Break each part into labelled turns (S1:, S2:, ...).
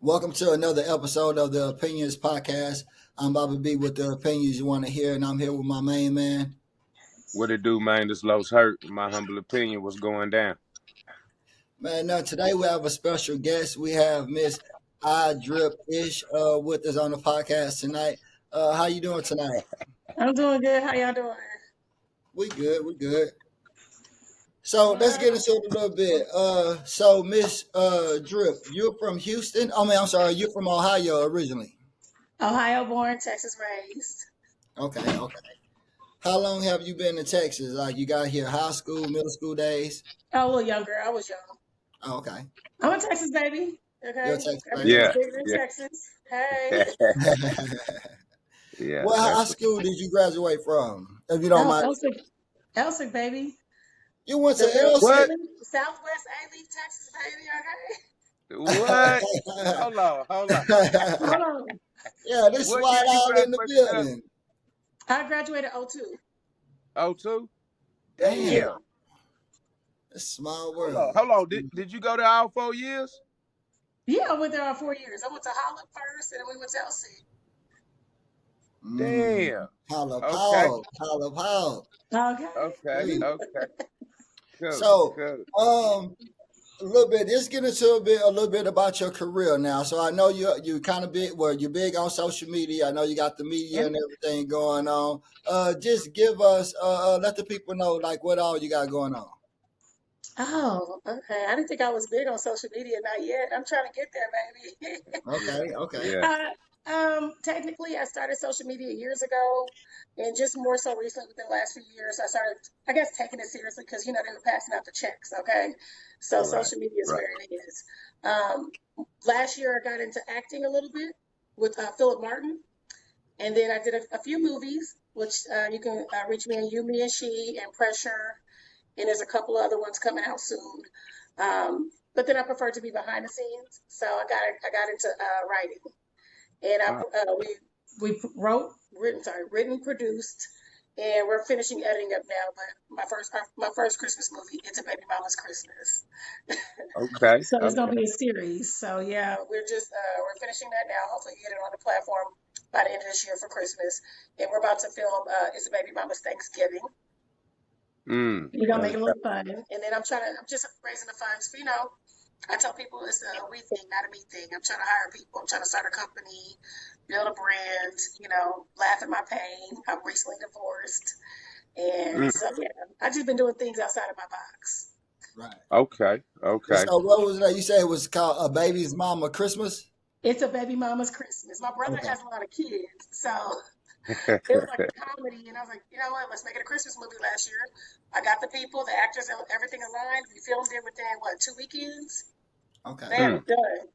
S1: Welcome to another episode of the Opinions Podcast. I'm Bobby B with the opinions you want to hear, and I'm here with my main man.
S2: What it do, man? This Los Hurt. In my humble opinion, what's going down?
S1: Man, now today we have a special guest. We have Miss Idripish with us on the podcast tonight. How you doing tonight?
S3: I'm doing good. How y'all doing?
S1: We good, we good. So let's get into it a little bit. So Miss Drip, you're from Houston. I'm sorry, you're from Ohio originally.
S3: Ohio born, Texas raised.
S1: Okay. How long have you been in Texas? Like you got here high school, middle school days?
S3: Oh, a little younger. I was young.
S1: Oh, okay.
S3: I'm a Texas baby. Okay.
S1: You're a Texas baby.
S3: Everything's
S2: Yeah,
S3: bigger in
S2: yeah,
S3: Texas. Hey.
S2: yeah.
S1: What high
S2: That's
S1: school did you graduate from? If you don't mind.
S3: Elsick, baby.
S1: You went to
S2: what?
S1: LC?
S3: Southwest A-Leaf, Texas, baby.
S2: What? Hold on.
S3: Okay. Hold on.
S1: Yeah, this
S2: What
S1: slide
S2: year you
S1: all in the
S2: graduated from?
S1: building.
S3: I graduated 02.
S2: 02?
S1: Damn.
S3: Yeah.
S1: It's a small
S2: Hold
S1: world.
S2: on. Did you go there all 4 years?
S3: Yeah, I went there all 4 years. I went to Holland first, and then we went to LC.
S2: Damn.
S1: Holla
S2: Okay.
S1: Paul.
S3: Okay.
S2: Okay. Cool.
S1: So,
S2: Cool.
S1: a little bit. Let's get into a little bit about your career now. So I know you kind of big. Well, you're big on social media. I know you got the media and everything going on. Just give us, let the people know like what all you got going on.
S3: Oh, okay. I didn't think I was big on social media. Not yet. I'm trying to get there, baby.
S1: Okay.
S2: Yeah.
S3: Technically, I started social media years ago, and just more so recently within the last few years, I started, I guess, taking it seriously because, they were passing out the checks, okay? So
S2: Right.
S3: social media is where it is. Last year, I got into acting a little bit with Philip Martin, and then I did a few movies, which you can reach me on You, Me, and She, and Pressure, and there's a couple of other ones coming out soon. But then I prefer to be behind the scenes, so I got into writing. And we written, produced, and we're finishing editing up now. But my first Christmas movie, It's a Baby Mama's Christmas.
S2: Okay.
S3: So it's gonna be a series. So yeah, we're finishing that now. Hopefully get it on the platform by the end of this year for Christmas. And we're about to film It's a Baby Mama's Thanksgiving. We're gonna make it look fun. And then I'm just raising the funds for, I tell people it's a we thing, not a me thing. I'm trying to hire people. I'm trying to start a company, build a brand, laugh at my pain. I'm recently divorced. And so, yeah, I've just been doing things outside of my box.
S1: Right.
S2: Okay.
S1: So what was that? You said it was called A Baby's Mama Christmas?
S3: It's a Baby Mama's Christmas. My brother has a lot of kids, so it was like a comedy, and I was like, you know what? Let's make it a Christmas movie last year. I got the people, the actors, everything aligned. We filmed it within 2 weekends.
S1: Okay.
S3: Man, we're done.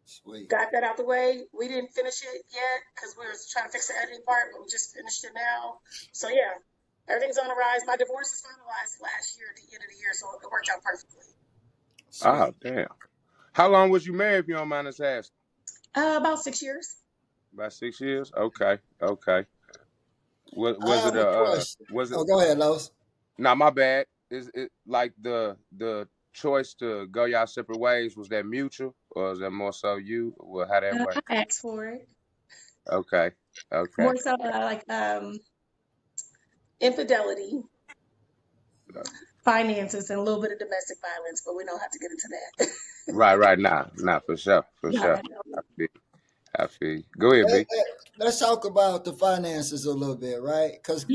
S1: Sweet.
S3: Got that out the way. We didn't finish it yet because we were trying to fix the editing part, but we just finished it now. So yeah, everything's on the rise. My divorce is finalized last year at the end of the year, so it worked out perfectly.
S1: Sweet.
S2: Oh, damn. How long was you married, if you don't mind us asking?
S3: About 6 years.
S2: About 6 years? Okay. Was it
S1: go ahead, Los.
S2: Nah, my bad. Is it like the choice to go y'all separate ways, was that mutual, or is that more so you? Well, how that work?
S3: I asked for it.
S2: Okay.
S3: More so like infidelity, finances, and a little bit of domestic violence, but we don't have to get into that.
S2: Right. Nah, for sure. I feel you. Go ahead, B.
S1: Let's talk about the finances a little bit, right? Because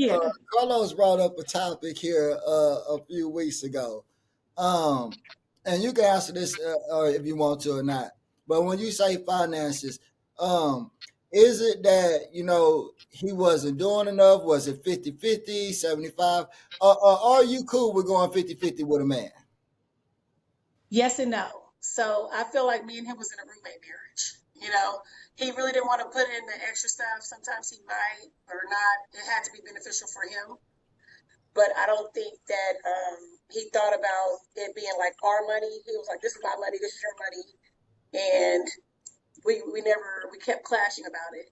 S1: Carlos brought up a topic here a few weeks ago. And you can answer this or if you want to or not. But when you say finances, is it that, he wasn't doing enough? Was it 50-50, 75? Are you cool with going 50-50 with a man?
S3: Yes and no. So I feel like me and him was in a roommate marriage. He really didn't want to put in the extra stuff. Sometimes he might or not. It had to be beneficial for him. But I don't think that he thought about it being like our money. He was like, this is my money, this is your money. And we kept clashing about it.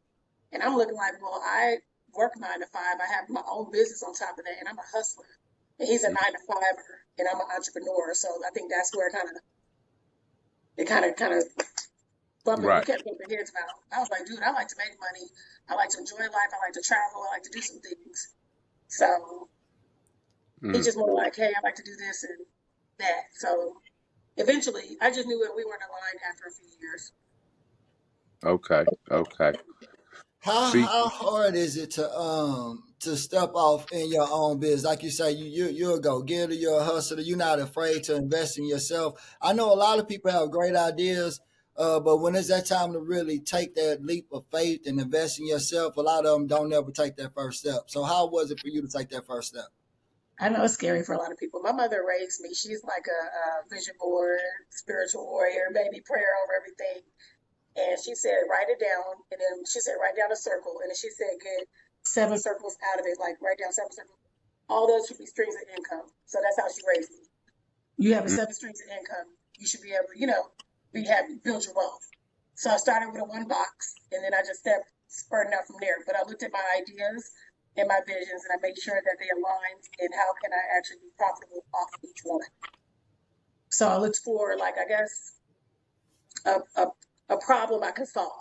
S3: And I'm looking like, well, I work 9 to 5. I have my own business on top of that, and I'm a hustler. And he's a 9 to 5er, and I'm an entrepreneur. So I think that's where it kind of bumping, we
S2: Right.
S3: kept bumping heads about. I was like, dude, I like to make money. I like to enjoy life. I like to travel. I like to do some things. So he's just more like, hey, I like to do this and that. So eventually, I just knew that we weren't aligned after a few years.
S2: Okay. Okay. See,
S1: How hard is it to step off in your own business? Like you say, you're a go getter, you're a hustler. You're not afraid to invest in yourself. I know a lot of people have great ideas, but when it's that time to really take that leap of faith and invest in yourself, a lot of them don't ever take that first step. So how was it for you to take that first step?
S3: I know it's scary for a lot of people. My mother raised me. She's like a vision board, spiritual warrior, baby prayer over everything. And she said, write it down. And then she said, write down a circle. And then she said, get 7 circles out of it, like write down 7 circles. All those should be streams of income. So that's how she raised me. You have 7 streams of income. You should be able to, be happy, build your wealth. So I started with a 1 box, and then I just kept spurting out from there. But I looked at my ideas and my visions, and I made sure that they aligned and how can I actually be profitable off each one. So I looked for, like, I guess, a problem I could solve.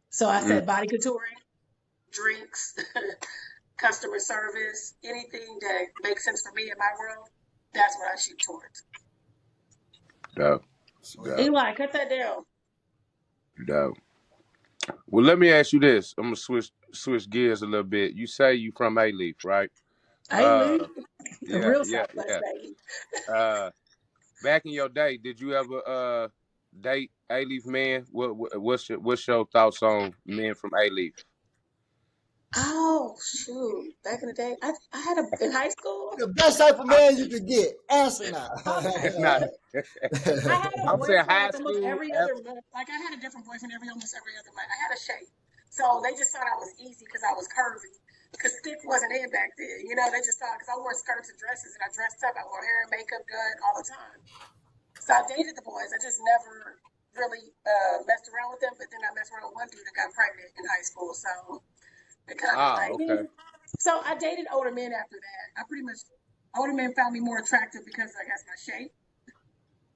S3: So I said body contouring, drinks, customer service, anything that makes sense for me in my world, that's what I shoot towards.
S2: no.
S3: Eli, cut that down.
S2: No. Well, let me ask you this. I'm gonna switch gears a little bit. You say you from A-Leaf, right?
S3: A-Leaf, the
S2: Yeah,
S3: real
S2: yeah,
S3: Southwest
S2: yeah.
S3: baby.
S2: Back in your day, did you ever date A-Leaf men? What's your thoughts on men from A-Leaf?
S3: Oh, shoot. Back in the day, I had in high school.
S1: The best type of man you could get. Answer now.
S3: Okay.
S2: Not,
S3: I had a
S2: I'm saying
S3: boyfriend
S2: high
S3: like almost
S2: school.
S3: every other month. Like I had a different boyfriend almost every other month. I had a shape. So they just thought I was easy because I was curvy. Because thick wasn't in back then. They just thought, because I wore skirts and dresses and I dressed up. I wore hair and makeup done all the time. So I dated the boys. I just never really messed around with them. But then I messed around with one dude that got pregnant in high school. So it kind of
S2: Okay.
S3: So I dated older men after that. Older men found me more attractive because I guess my shape.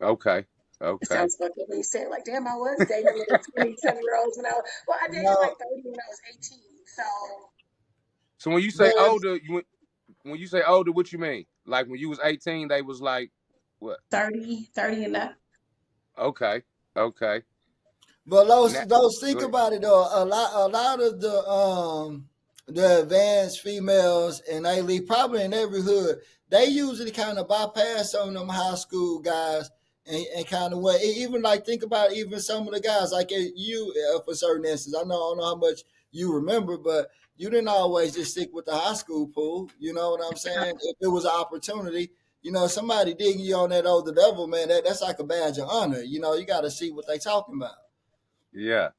S2: Okay.
S3: It sounds funny when you say it, like, damn, I was dating like 20-year-olds I dated like 30 when I was 18.
S2: So when you say older, when you say older, what you mean? Like when you was 18, they was like what?
S3: 30 and up.
S2: Okay.
S1: But those think about it though. A lot of the advanced females and they leave probably in every hood. They usually kind of bypass some of them high school guys and kind of what even like think about even some of the guys like you for certain instances. I don't know how much you remember, but you didn't always just stick with the high school pool. You know what I'm saying? If it was an opportunity, somebody digging you on that older level, man, that's like a badge of honor. You got to see what they talking about.
S2: Yeah.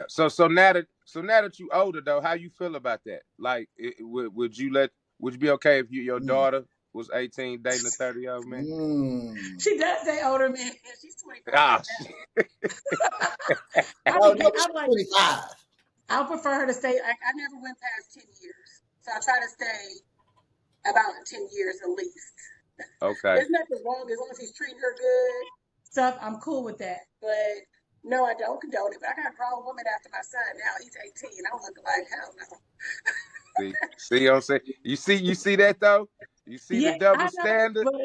S2: So now that you older though, how you feel about that? Like, would you be okay if your daughter was 18 dating a 30-year-old man?
S3: She does date older men. She's 25.
S2: Ah,
S1: I'm like 25.
S3: I prefer her to stay. I never went past 10 years, so I try to stay about 10 years at least.
S2: Okay.
S3: There's nothing wrong as long as he's treating her good. Stuff. I'm cool with that, but. No, I don't condone it, but I got a grown woman after my son now. He's 18. I'm looking like hell no.
S2: see what I'm saying? You see that though? You see the double standard?
S3: But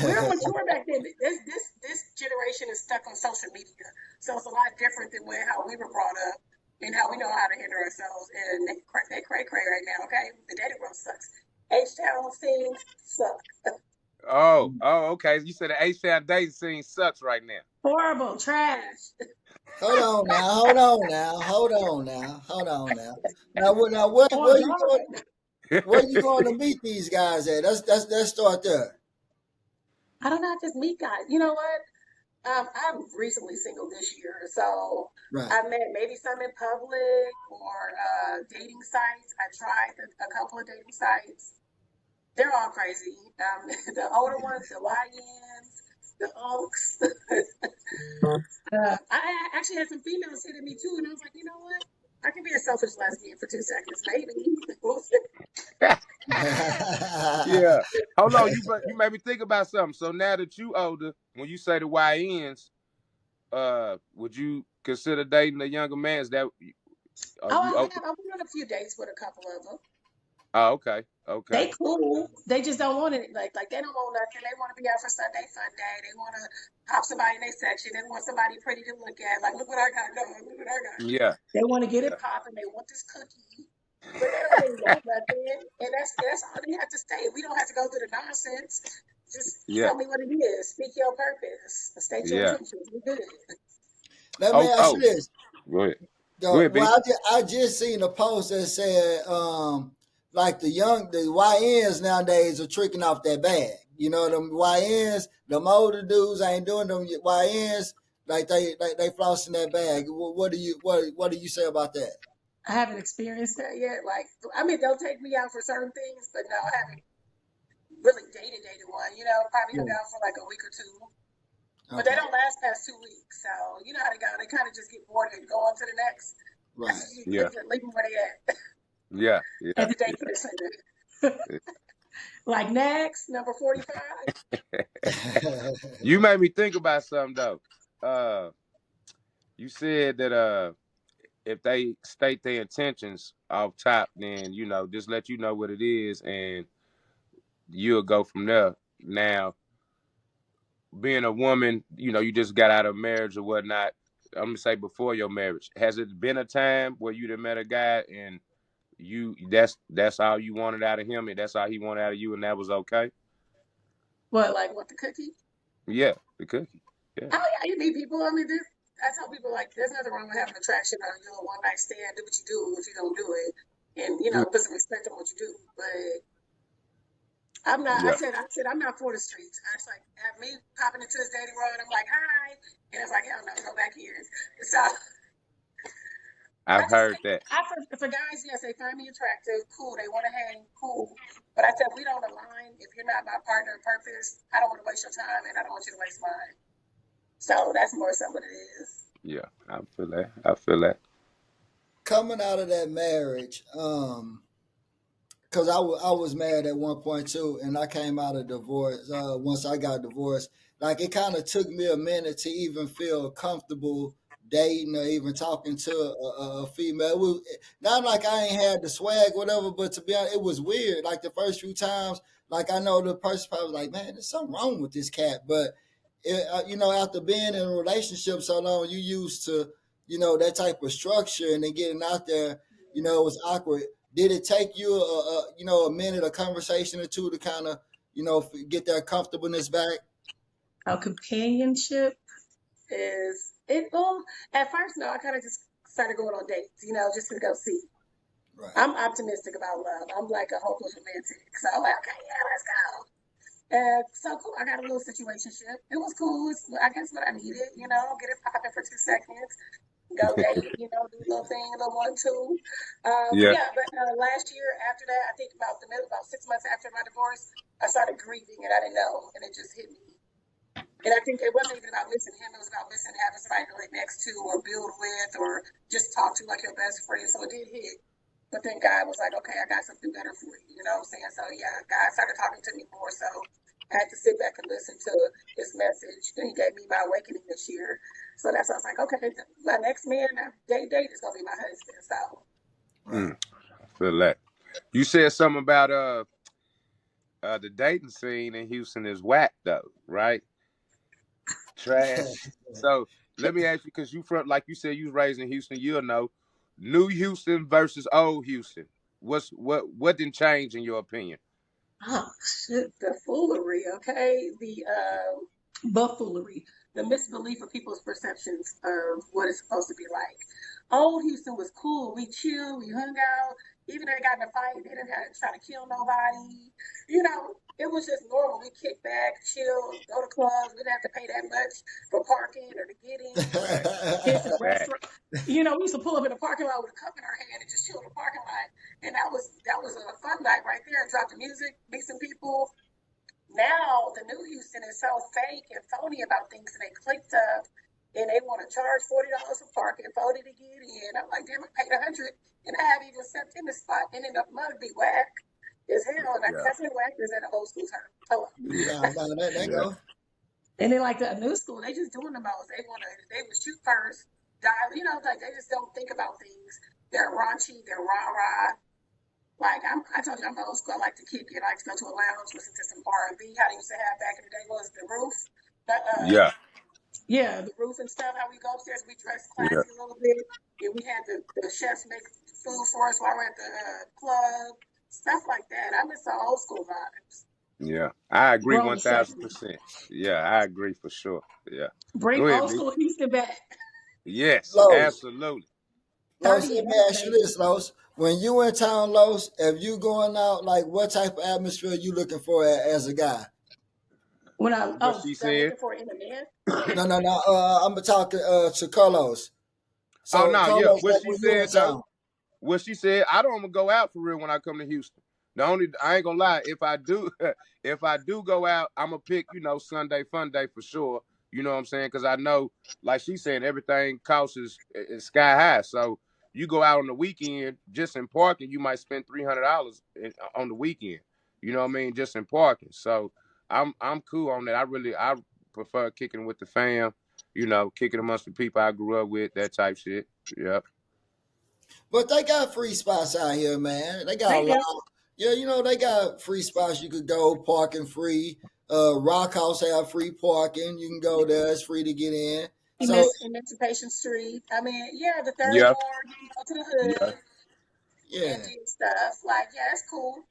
S3: we were mature back then. This generation is stuck on social media. So it's a lot different than how we were brought up and how we know how to handle ourselves. And they cray right now, okay? The dating world sucks. H-Town scenes suck.
S2: Oh, okay. You said the H-Town dating scene sucks right now.
S3: Horrible, trash.
S1: Hold on now. Now where you going to meet these guys at? Let's start there.
S3: I don't know, I just meet guys. You know what? I'm recently single this year, so right. I met maybe some in public or dating sites. I tried a couple of dating sites. They're all crazy. The older ones, the YNs, the Oaks. I actually had some females hitting me too, and I was like, you know what? I can be a selfish lesbian for 2 seconds, maybe.
S2: Yeah. Hold on, you made me think about something. So now that you older, when you say the YNs, would you consider dating a younger man? Is that are
S3: Oh,
S2: you open?
S3: I've been on a few dates with a couple of them.
S2: Oh, okay,
S3: They
S2: okay.
S3: cool. They just don't want it. Like they don't want nothing. They want to be out for Sunday fun day. They want to pop somebody in their section. They want somebody pretty to look at. Like, look what I got done. Look what I got.
S2: Yeah,
S3: They want to get
S2: yeah.
S3: it popping. They want this cookie. But they don't really want nothing. And that's all they have to say. We don't have to go through the nonsense. Just
S2: Yeah,
S3: tell me what it is. Speak your purpose. State your
S2: yeah.
S3: intentions. We're good.
S1: Let me
S2: Oh,
S1: ask you
S2: oh.
S1: this.
S2: Go ahead. Go ahead, B.
S1: I just seen a post that said, like the YNs nowadays are tricking off that bag. You know, them YNs, them older dudes ain't doing them YNs like they flossing that bag. What do you say about that?
S3: I haven't experienced that yet. Like, I mean, they'll take me out for certain things, but no, I haven't really dated one. You know, probably hung out for like a week or two. But they don't last past 2 weeks. So, you know how they go. They kind of just get bored and go on to the next.
S1: Right.
S2: Yeah.
S3: Leave them where they at.
S2: Yeah. Yeah.
S3: At the daycare center. Like next, number 45.
S2: You made me think about something though. You said that if they state their intentions off top, then just let you know what it is, and you'll go from there. Now, being a woman, you just got out of marriage or whatnot. I'm gonna say before your marriage, has it been a time where you'd have met a guy and that's all you wanted out of him, and that's all he wanted out of you, and that was okay?
S3: What, like what, the cookie?
S2: Yeah, the cookie. Yeah.
S3: Oh yeah, you meet people. I mean, I tell people like there's nothing wrong with having attraction or a one night stand. Do what you do if you don't do it, and put some respect on what you do. But I'm not.
S2: Yeah.
S3: I said I'm not for the streets. I was like, have me popping into this dating world. I'm like, hi, and it's like, hell no, go back here. So
S2: I've heard that.
S3: For guys, yes, they find me attractive, cool. They want to hang, cool. But I said, we don't align. If you're not my partner in purpose, I don't want to waste your time, and I don't want you to waste mine. So that's more so what it is.
S2: Yeah, I feel that.
S1: Coming out of that marriage, because I was married at one point too, and I came out of divorce. Once I got divorced, like it kind of took me a minute to even feel comfortable dating or even talking to a female. It was not like I ain't had the swag, whatever, but to be honest, it was weird. Like the first few times, like I know the person probably was like, "Man, there's something wrong with this cat," but after being in a relationship so long, you used to that type of structure, and then getting out there, it was awkward. Did it take you a minute, a conversation or two to kind of get that comfortableness back?
S3: Our companionship is it. Well, at first, no, I kind of just started going on dates, just to go see.
S1: Right.
S3: I'm optimistic about love. I'm like a hopeless romantic, so I'm like, okay, yeah, let's go. So cool. I got a little situationship. It was cool. It's, I guess what I needed. Get it popping for 2 seconds. Go date. Do a little thing, a little 1, 2.
S2: Yeah.
S3: But last year after that, I think about 6 months after my divorce, I started grieving, and I didn't know, and it just hit me. And I think it wasn't even about missing him. It was about missing having somebody to live next to or build with or just talk to like your best friend. So it did hit. But then God was like, okay, I got something better for you. You know what I'm saying? So yeah, God started talking to me more. So I had to sit back and listen to his message. Then he gave me my awakening this year. So that's why I was like, okay, my next man, date is going to be my husband. So.
S2: I feel that. You said something about the dating scene in Houston is whack though, right? Trash. So let me ask you, because like you said, you was raised in Houston, you'll know. New Houston versus old Houston. What didn't change in your opinion?
S3: Oh shit, the foolery, okay? The buffoolery, the misbelief of people's perceptions of what it's supposed to be like. Old Houston was cool. We chilled, we hung out. Even if they got in a fight, they didn't have to try to kill nobody. It was just normal. We kick back, chill, go to clubs. We didn't have to pay that much for parking or to get in. Hit the restaurant. We used to pull up in the parking lot with a cup in our hand and just chill in the parking lot. And that was a fun night right there. Drop the music, meet some people. Now the new Houston is so fake and phony about things, and they clicked up and they want to charge $40 for parking, $40 to get in. I'm like, damn, I paid $100 and I haven't even stepped in the spot, and then the mud be whack as hell. And I definitely whack is at an old school term. Oh,
S1: that go.
S3: And then like the new school, they just doing the most. They would shoot first, dive, like they just don't think about things. They're raunchy, they're rah-rah. Like I told you, I'm old school. I like to kick it. I like to go to a lounge, listen to some R&B. How they used to have back in the day was the roof.
S2: Yeah.
S3: Yeah, the roof and stuff. How we go upstairs, we dress
S2: Yeah.
S3: classy a little bit. And we had the chefs make food for us while we're at the club. Stuff like that. I miss the old school vibes.
S2: Yeah, I agree
S3: Grown
S2: 1000%. Yeah, I agree for sure. Yeah.
S3: Bring
S2: Go ahead,
S3: old
S2: B.
S3: school Houston back.
S2: Yes,
S1: Los,
S2: absolutely.
S1: Los,
S3: 30
S1: let
S3: and
S1: me ask you
S3: baby.
S1: this, Los. When you in town, Los, if you going out, like what type of atmosphere you looking for as a guy?
S2: What she
S3: That I'm
S2: said?
S3: looking for in a man.
S1: No. I'm talking to Carlos.
S2: Oh
S1: So
S2: no, yeah.
S1: Carlos,
S2: What
S1: like
S2: she
S1: when you in
S2: said though?
S1: town.
S2: What she said, I don't go out for real when I come to Houston. I ain't gonna lie, if I do if I do go out, I'm gonna pick, Sunday fun day for sure. You know what I'm saying? Because I know, like she's saying, everything costs is sky high. So you go out on the weekend, just in parking, you might spend $300 on the weekend. You know what I mean? Just in parking. So I'm cool on that. I prefer kicking with the fam, kicking amongst the people I grew up with, that type shit. Yep.
S1: But they got free spots out here, man. They got a
S3: They
S1: lot.
S3: do.
S1: Yeah, they got free spots you could go, parking free. Rock House have free parking. You can go there. It's free to get in. So
S3: Emancipation Street. I mean, yeah, the third
S2: Yeah.
S3: ward, you can go to the
S2: Yeah.
S3: hood
S1: yeah,
S3: and do stuff. Like, yeah, it's cool.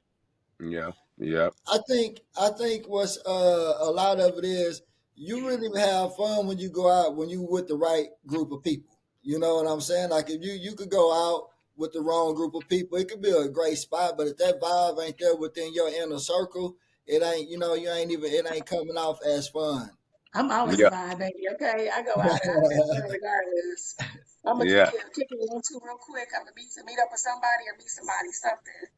S2: Yeah. Yeah.
S1: I think what's a lot of it is you really have fun when you go out when you with the right group of people. You know what I'm saying? Like if you could go out with the wrong group of people, it could be a great spot, but if that vibe ain't there within your inner circle, it ain't it ain't coming off as fun.
S3: I'm always a
S2: Yeah.
S3: vibe, baby. Okay, I go out and I have fun regardless. I'm gonna
S2: Yeah.
S3: kick it on too real quick. I'm gonna meet up with somebody or meet somebody something.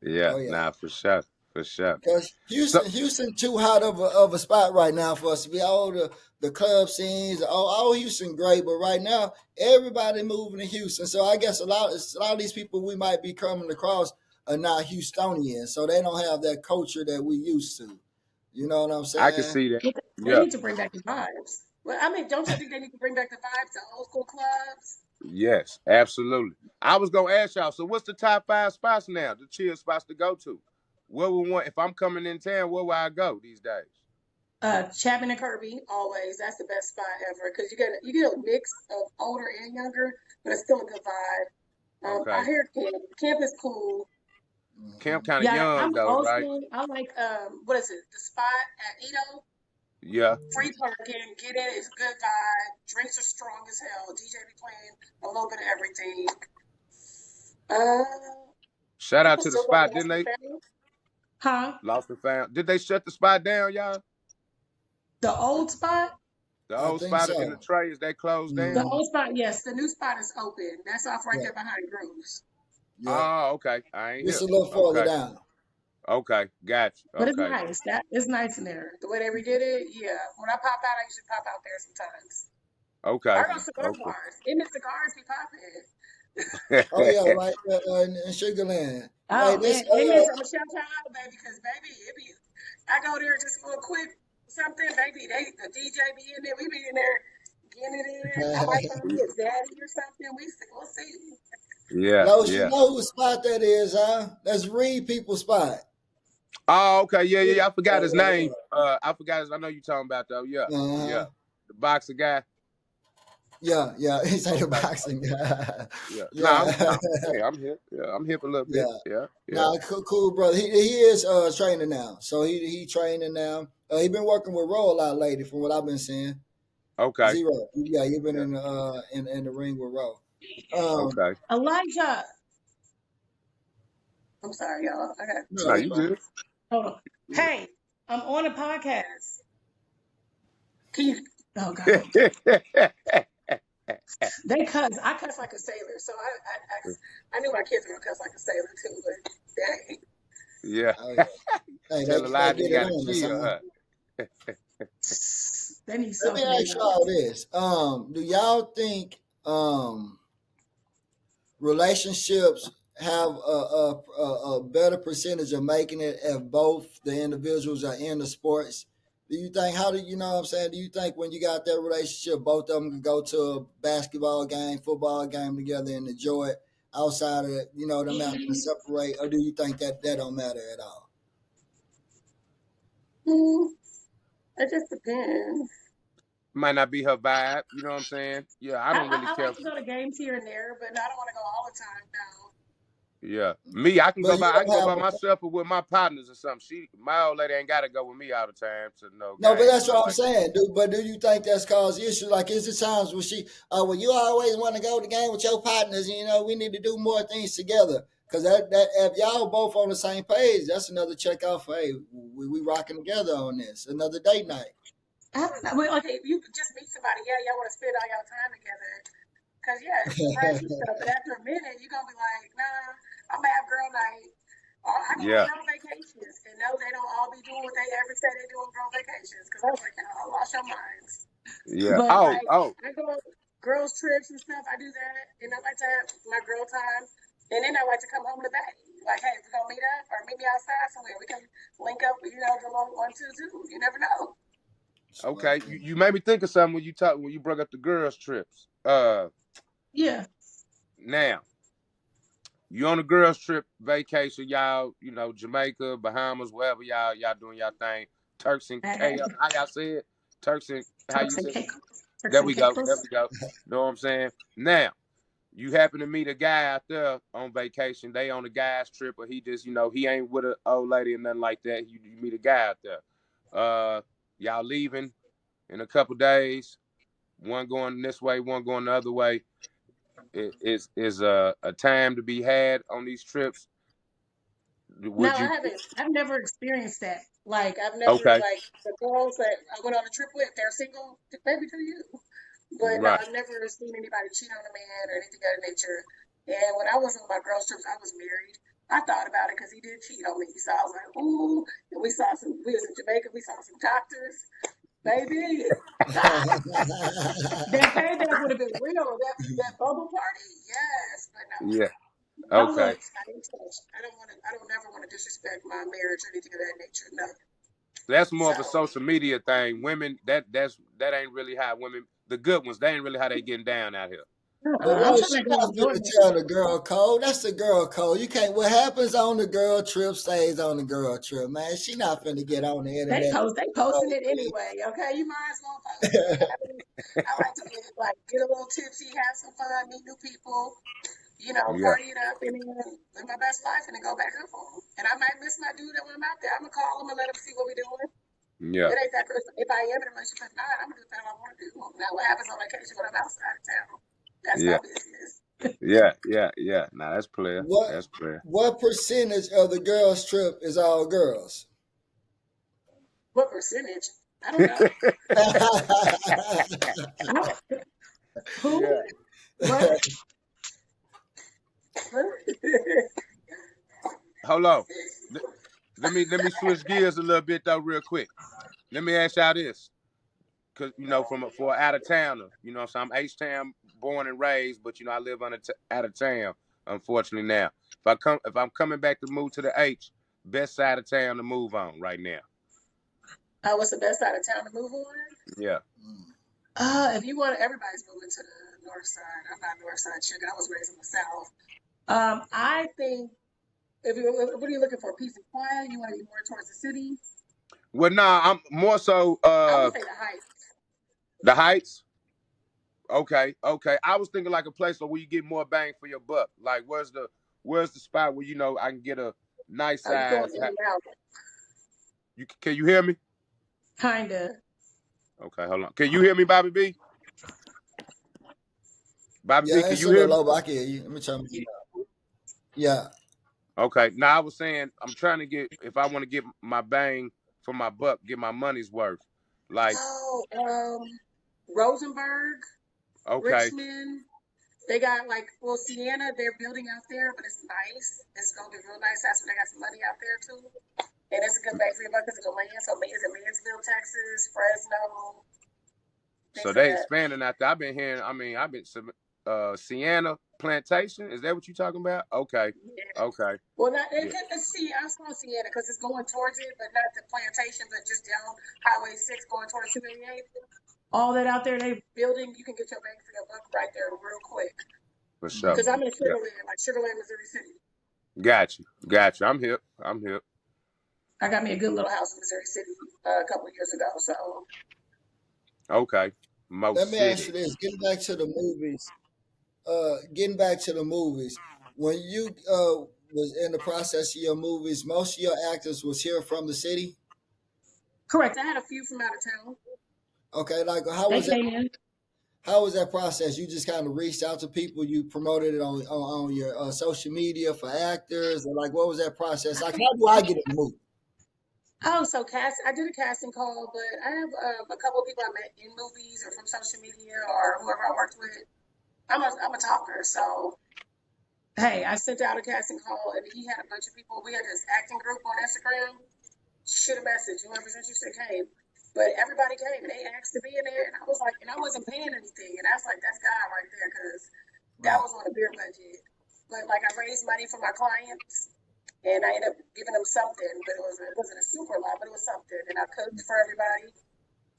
S2: Yeah.
S1: Oh yeah.
S2: Nah, for sure. For sure.
S1: Because
S2: So
S1: Houston too hot of a spot right now for us to be all the club scenes, all Houston great, but right now everybody moving to Houston. So I guess a lot of these people we might be coming across are not Houstonians, so they don't have that culture that we used to. You know what I'm
S2: I can
S1: saying?
S2: see that.
S3: They
S2: Yeah.
S3: need to bring back the vibes. Well, I mean, don't you think they need to bring back the vibes, the old school clubs?
S2: Yes, absolutely. I was gonna ask y'all, so what's the top 5 spots now, the chill spots to go to? Where would want if I'm coming in town, where would I go these days?
S3: Chapman and Kirby, always. That's the best spot ever because you get a mix of older and younger, but it's still a good vibe. I
S2: Okay.
S3: hear camp is cool.
S2: Camp kind of
S3: Yeah,
S2: young
S3: I'm
S2: though,
S3: old
S2: right?
S3: school. I like what is it? The spot at Edo.
S2: Yeah.
S3: Free parking, get in. It's a good vibe. Drinks are strong as hell. DJ be playing a little bit of everything.
S2: Shout out
S3: People
S2: to the
S3: still go to
S2: spot,
S3: Lost
S2: didn't
S3: and
S2: they?
S3: Found. Huh?
S2: Lost and found. Did they shut the spot down, y'all?
S3: The old spot?
S2: The
S1: I
S2: old
S1: think
S2: spot in the
S1: so.
S2: trays, they closed
S3: The
S2: down?
S1: Mm,
S3: old spot, yes. The new spot is open. That's off right
S1: yeah,
S3: there behind Grooves.
S1: yeah.
S2: Oh, okay. I ain't
S1: Just
S2: here.
S1: a little further
S2: Okay.
S1: down.
S2: Okay. Got you.
S3: But it's
S2: Okay.
S3: nice. That is nice in there. The way they redid it, yeah. When I pop out, I usually pop out there sometimes.
S2: Okay.
S3: Or go cigar
S2: Okay.
S3: bars. In the cigars be popping.
S1: Oh yeah, right in Sugarland. Hey,
S3: Oh
S1: this
S3: man, Amen. I'm gonna shout y'all out, baby, because baby, it be I go there just for a quick something, baby. The DJ be in there, we be in there getting it in. I might find me a daddy or something. We'll see.
S2: Yeah,
S1: Los, you
S2: yeah.
S1: know whose spot that is, huh? That's Reed People's spot.
S2: Oh, okay. Yeah, yeah,
S1: Yeah,
S2: yeah. I forgot his
S1: yeah,
S2: name. I forgot his. I know you talking about though. Yeah,
S1: yeah.
S2: yeah.
S1: Uh-huh.
S2: The boxer guy.
S1: Yeah. He's like a
S2: Okay.
S1: boxing guy.
S2: Yeah. Nah, I'm
S1: Yeah,
S2: yeah, I'm hip. Yeah, I'm hip a little bit.
S1: yeah.
S2: Yeah, yeah.
S1: Nah, cool, brother. He is training now, so he training now. He been working with Roll a lot lately, from what I've been seeing.
S2: Okay.
S1: Zero, yeah, you've been
S2: Yeah.
S1: in the ring with Roll. Um,
S2: Okay.
S3: Elijah. I'm sorry, y'all. I got
S1: no,
S2: No,
S1: it's
S2: you
S1: fine.
S2: good.
S3: hold on. Hey, I'm on a podcast. Can you oh god. I cuss like a sailor, so I knew my kids were gonna cuss like a sailor too, but dang.
S2: Yeah.
S1: Oh yeah. Hey,
S2: Tell
S1: they
S2: Elijah you
S1: get it
S2: gotta
S1: on us,
S2: chill,
S1: huh?
S2: huh?
S3: They need
S1: Let me
S3: something in
S1: ask
S3: them.
S1: y'all this. Do y'all think relationships have a better percentage of making it if both the individuals are in the sports? Do you think, how do you know what I'm saying? Do you think when you got that relationship, both of them can go to a basketball game, football game together and enjoy it outside of, them having to separate? Or do you think that don't matter at all?
S3: It just depends.
S2: Might not be her vibe, you know what I'm saying? Yeah, I don't really care.
S3: I like to go to games here and there, but I don't want to go all the time, no.
S2: Yeah, me, I can
S1: But
S2: go
S1: you
S2: by. I can go
S1: don't
S2: by
S1: have
S2: myself or with my partners or something. My old lady ain't got to go with me all the time to no
S1: No, but
S2: games
S1: that's
S2: and stuff
S1: what I'm
S2: like that.
S1: saying. But do you think that's caused issues? Like, is it times when well, you always want to go to the game with your partners, we need to do more things together. Because that if y'all both on the same page, that's another check off. Hey, we rocking together on this. Another date night.
S3: I don't know. Well, okay, if you just meet somebody, yeah, y'all want to spend all y'all time together. Because, yeah, it's fresh and stuff. But after a minute, you're going to be like, nah, I'm going to have girl night. Or I go on
S2: Yeah,
S3: girl vacations. And no, they don't all be doing what they ever say they do on girl vacations. Because I was like, y'all lost your minds.
S2: yeah.
S3: But,
S2: Oh,
S3: like,
S2: oh,
S3: I go on girls' trips and stuff. I do that. And I like to have my girl time. And then I like to come home to bed. Like, hey, we're going to meet up or meet me outside somewhere. We can link up, do a little 1, 2, 2. You never know.
S2: okay. You made me think of something when you brought up the girls' trips.
S3: Yeah.
S2: Now you on a girls' trip vacation, y'all. Jamaica, Bahamas, wherever y'all doing y'all thing. Turks and Caicos. How y'all say it? Turks and how you
S3: Turks and
S2: say it?
S3: Caicos. Turks
S2: There
S3: and
S2: we go. There
S3: Caicos.
S2: we go. Know what I'm saying? Now you happen to meet a guy out there on vacation. They on a guy's trip, or he just he ain't with an old lady or nothing like that. You meet a guy out there. Y'all leaving in a couple days. One going this way, one going the other way. Is a time to be had on these trips.
S3: No,
S2: Would
S3: I
S2: you?
S3: haven't. I've never experienced that. Like, I've never,
S2: Okay,
S3: like, the girls that I went on a trip with, they're single, maybe to you. But no,
S2: right.
S3: I've never seen anybody cheat on a man or anything of that nature. And when I was on my girls' trips, I was married. I thought about it because he did cheat on me. So I was like, ooh. And we was in Jamaica, we saw some doctors. Baby, that payback would have been real. That bubble party, yes. But no,
S2: Yeah.
S3: I was
S2: Okay.
S3: like, I didn't touch. I don't never want to disrespect my marriage or anything of that nature. No.
S2: That's more
S3: So,
S2: of a social media thing. Women, that ain't really how women. The good ones, they ain't really how they getting down out here.
S1: But
S3: I'm
S1: Rose,
S3: trying
S1: she
S3: to go
S1: not
S3: enjoy
S1: finna
S3: myself.
S1: tell the girl code. That's the girl code. You can't. What happens on the girl trip stays on the girl trip, man. She not finna get on the internet.
S3: They posting it anyway. Okay, you might as well post it. I like to get a little tipsy, have some fun, meet new people,
S2: Yeah.
S3: party it up, and then live my best life, and then go back home. And I might miss my dude when I'm out there. I'm gonna call him and let him see what we're doing.
S2: Yeah.
S3: It ain't that person. If I am in a relationship, not, I'm gonna do the thing I want to do. Now, what happens on vacation when I'm outside of town? That's my
S2: Yeah.
S3: business.
S2: Yeah. Nah, that's clear.
S1: what
S2: That's clear.
S1: what percentage of the girls trip is all girls?
S3: What percentage? I don't know. Who?
S2: Yeah.
S3: What?
S2: Hold on. Let me switch gears a little bit though, real quick. Let me ask y'all this, because for out of towner, so I'm H-town born and raised, but I live out of town, unfortunately now. If I'm coming back to move to the H, best side of town to move on right now.
S3: What's the best side of town to move on?
S2: Yeah.
S3: If you want, everybody's moving to the north side. I'm not north side chicken. I was raised in the south. I think what are you looking for? Peace and quiet? You want to be more towards the city?
S2: Well, nah, I'm more so
S3: I would say the Heights.
S2: the Heights. Okay. I was thinking like a place where you get more bang for your buck. Like, where's the spot where I can get a nice
S3: You going
S2: size.
S3: in and out?
S2: Can you hear me?
S3: Kinda.
S2: Okay, hold on. Can you hear me, Bobby B? Bobby B,
S1: Yeah,
S2: can
S1: it's
S2: you
S1: a
S2: hear
S1: little
S2: me?
S1: low, but I can hear you. Let me try. Yeah.
S2: Okay. Now I was saying I'm trying to get, if I want to get my bang for my buck, get my money's worth. Like,
S3: Rosenberg,
S2: okay,
S3: Richmond. They got Sienna, they're building out there, but it's nice. It's gonna be real nice. That's where they got some money out there too. And it's a good bang for your buck because it's a land. So it's in Mansfield, Texas, Fresno,
S2: so
S3: things like
S2: they
S3: that.
S2: expanding out there. I've been hearing. I've been Sienna. plantation? Is that what you're talking about? Okay.
S3: Yeah.
S2: Okay.
S3: Well,
S2: Yeah.
S3: see, I'm from Sienna because it's going towards it, but not the plantation, but just down Highway 6 going towards 288. All that out there, they building, you can get your bang for your buck right there real quick.
S2: For sure.
S3: Because I'm in
S2: Yeah.
S3: Sugarland, like Sugarland, Missouri City.
S2: Got you. Got you. I'm hip. I'm hip.
S3: I got me a good little house in Missouri City a couple of years ago. So
S2: Okay.
S1: Let
S2: Most
S1: me ask
S2: city.
S1: you this: getting back to the movies. When you was in the process of your movies, most of your actors was here from the city.
S3: correct. I had a few from out of town.
S1: Okay, like
S3: They came in.
S1: how was that process? You just kind of reached out to people, you promoted it on your social media for actors, or like what was that process? Like, how do I get in the movie?
S3: Oh, so I did a casting call, but I have a couple of people I met in movies or from social media or whoever I worked with. I'm a talker, so hey, I sent out a casting call and he had a bunch of people. We had this acting group on Instagram. Shoot a message. Whoever's interested came. But everybody came and they asked to be in there. And I was like, and I wasn't paying anything. And I was like, that's God right there, because that was on a beer budget. But like I raised money for my clients and I ended up giving them something, but it wasn't a super lot, but it was something. And I cooked for everybody.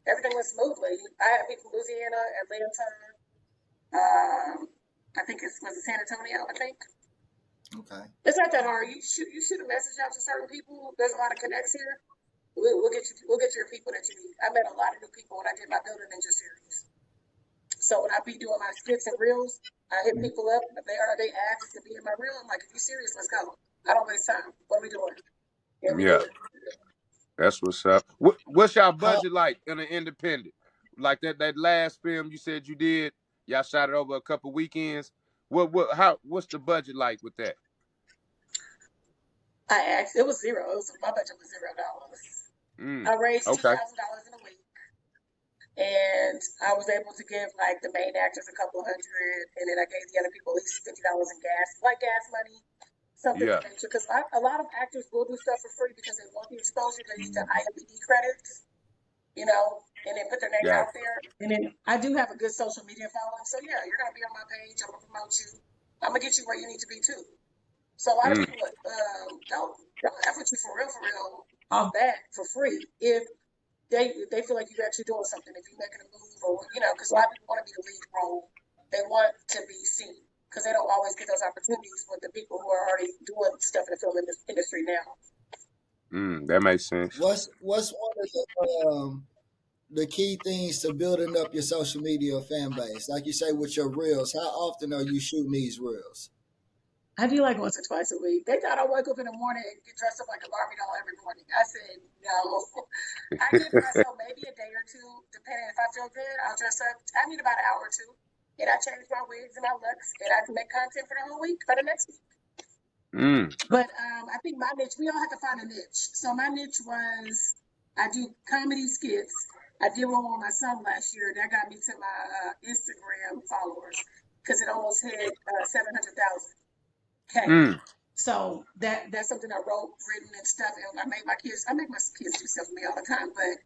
S3: Everything went smoothly. I had people from Louisiana, Atlanta, I think was San Antonio, I think.
S1: Okay.
S3: It's not that hard. You shoot a message out to certain people. There's a lot of connects here. We'll get your people that you need. I met a lot of new people when I did my Building Ninja series. So when I be doing my skits and reels, I hit people up. If they ask to be in my reel, I'm like, if you're serious, let's go. I don't waste time. What are we doing? Yeah, we do
S2: Yeah.
S3: it.
S2: That's what's up. What's y'all budget like in an independent? Like that last film you said you did, y'all shot it over a couple weekends. What's the budget like with that?
S3: I asked. It was zero. My budget was $0. I raised
S2: Okay.
S3: $2,000 in a week, and I was able to give like the main actors a couple hundred, and then I gave the other people at least $50 in gas money, something of nature. Because a lot of actors will do stuff for free because they want the exposure. They need the IMDb credits, and then put their name out there. And then I do have a good social media following, so yeah, you're gonna be on my page. I'm gonna promote you. I'm gonna get you where you need to be too. So a lot of people don't F with you for real off that for free if they feel like you're actually doing something, if you're making a move or because a lot of people want to be the lead role. They want to be seen because they don't always get those opportunities with the people who are already doing stuff in the film industry now.
S2: That makes sense.
S1: What's one of the key things to building up your social media fan base? Like you say with your reels, how often are you shooting these reels?
S3: I do like once or twice a week. They thought I wake up in the morning and get dressed up like a Barbie doll every morning. I said no. I give myself maybe a day or two, depending if I feel good. I'll dress up. I need about an hour or two, and I change my wigs and my looks, and I can make content for the whole week for the next week. But I think my niche, we all have to find a niche. So my niche was I do comedy skits. I did one with my son last year. That got me to my Instagram followers because it almost hit 700,000. Okay. So that's something I written and stuff. And I make my kids do stuff for me all the time. But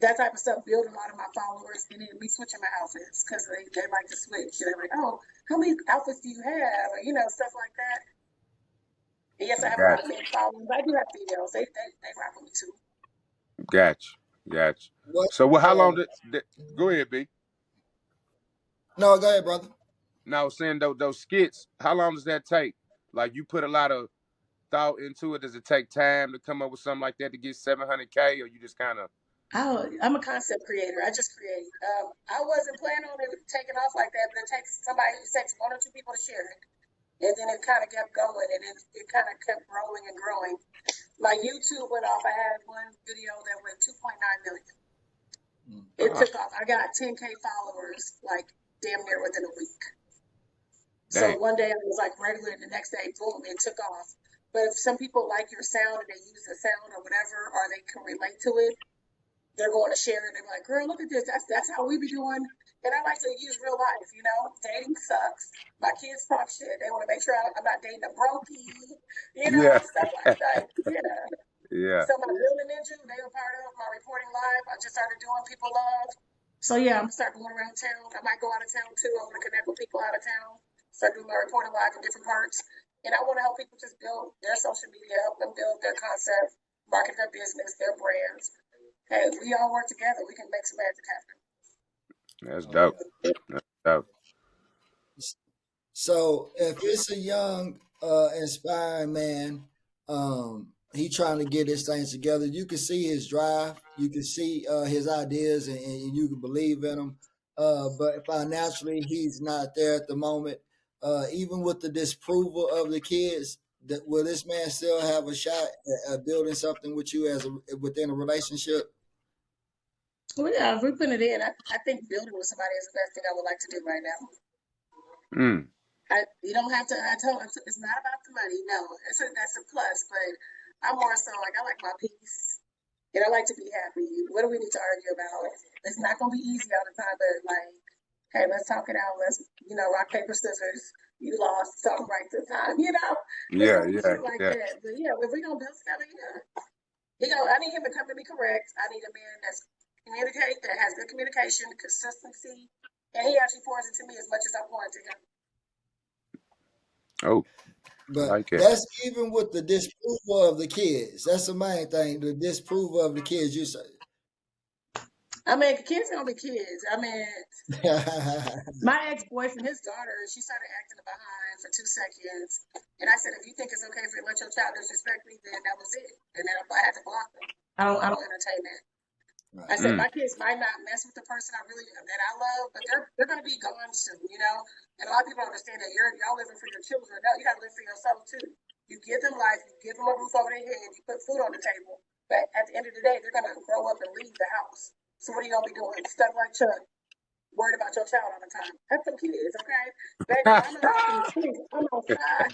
S3: that type of stuff built a lot of my followers. And then me switching my outfits because they like to switch. They're like, oh, how many outfits do you have? Or, stuff like that. And yes, I have a lot of men following, but I do have females. They rock with me too.
S2: Gotcha. So how long did go ahead, B?
S1: No, go ahead, brother.
S2: Now I was saying those skits, how long does that take? Like you put a lot of thought into it. Does it take time to come up with something like that to get 700K, or you just kind of?
S3: I'm a concept creator. I just create. I wasn't planning on it taking off like that, but it takes one or two people to share it. And then it kind of kept going, and it kind of kept growing and growing. My YouTube went off. I had one video that went 2.9 million. It took off. I got 10K followers, like damn near within a week. So one day I was like regular, and the next day, boom, it took off. But if some people like your sound and they use the sound or whatever, or they can relate to it, they're going to share it. They're like, girl, look at this. That's how we be doing. And I like to use real life, dating sucks. My kids talk shit. They want to make sure I'm not dating a brokey, stuff like that.
S2: Yeah.
S3: So my Building Ninja, they were part of my reporting live. I just started doing People Love. So yeah, I'm gonna start going around town. I might go out of town too. I want to connect with people out of town. start doing my reporting live in different parts. And I want to help people just build their social media, help them build their concept, market their business, their brands. Hey, if we all work together, we can make some magic happen.
S2: That's dope. That's dope.
S1: So if it's a young, inspiring man, he trying to get his things together. You can see his drive. You can see his ideas, and you can believe in him. But financially, he's not there at the moment. Even with the disapproval of the kids, will this man still have a shot at building something with you within a relationship?
S3: Well, yeah, if we put it in, I think building with somebody is the best thing I would like to do right now. You don't have to. I told it's not about the money. No, that's a plus. But I'm more so like I like my peace, and I like to be happy. What do we need to argue about? It's not going to be easy all the time, but like, hey, let's talk it out. Let's rock paper scissors. You lost something right this time.
S2: Yeah,
S3: Like that. But yeah, if we gonna build together, yeah. I need him to come to me correct. I need a man that's that has good communication, consistency, and he actually pours into me as much as I pour into him.
S2: Oh,
S1: but
S2: like it.
S1: That's even with the disapproval of the kids. That's the main thing. The disapproval of the kids. You say.
S3: I mean, kids gonna be kids. I mean, my ex-boyfriend, his daughter, she started acting behind for 2 seconds, and I said, if you think it's okay for you to let your child disrespect me, then that was it. And then I had to block them. I don't entertain that. Right. I said my kids might not mess with the person that I love, but they're gonna be gone soon, And a lot of people don't understand that y'all living for your children. No, you gotta live for yourself too. You give them life, you give them a roof over their head, you put food on the table. But at the end of the day, they're gonna grow up and leave the house. So what are you gonna be doing? Stuck like Chuck, worried about your child all the time. That's some kids, okay? Baby, I'm outside.